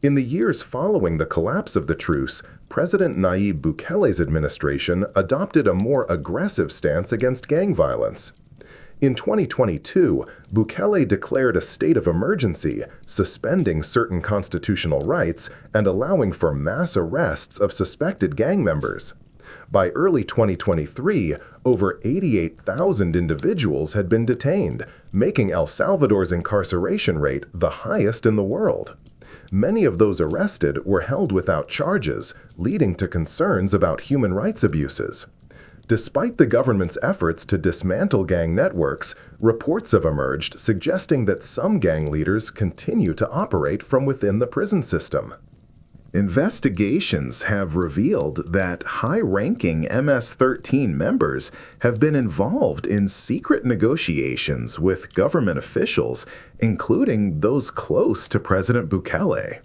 In the years following the collapse of the truce, President Nayib Bukele's administration adopted a more aggressive stance against gang violence. In 2022, Bukele declared a state of emergency, suspending certain constitutional rights and allowing for mass arrests of suspected gang members. By early 2023, over 88,000 individuals had been detained, making El Salvador's incarceration rate the highest in the world. Many of those arrested were held without charges, leading to concerns about human rights abuses. Despite the government's efforts to dismantle gang networks, reports have emerged suggesting that some gang leaders continue to operate from within the prison system. Investigations have revealed that high-ranking MS-13 members have been involved in secret negotiations with government officials, including those close to President Bukele.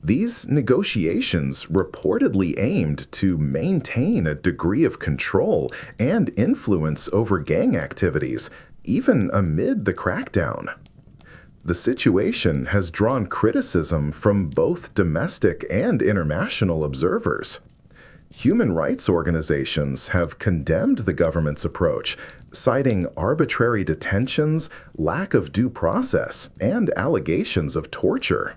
These negotiations reportedly aimed to maintain a degree of control and influence over gang activities, even amid the crackdown. The situation has drawn criticism from both domestic and international observers. Human rights organizations have condemned the government's approach, citing arbitrary detentions, lack of due process, and allegations of torture.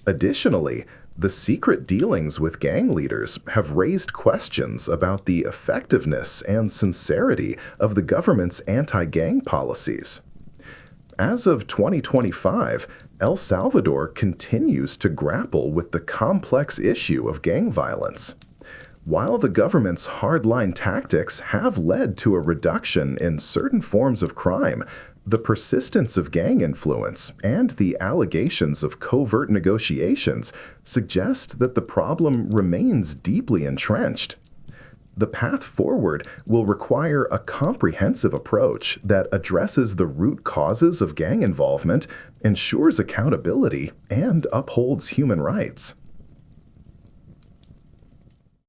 Additionally, the secret dealings with gang leaders have raised questions about the effectiveness and sincerity of the government's anti-gang policies. As of 2025, El Salvador continues to grapple with the complex issue of gang violence. While the government's hardline tactics have led to a reduction in certain forms of crime, the persistence of gang influence and the allegations of covert negotiations suggest that the problem remains deeply entrenched. The path forward will require a comprehensive approach that addresses the root causes of gang involvement, ensures accountability, and upholds human rights.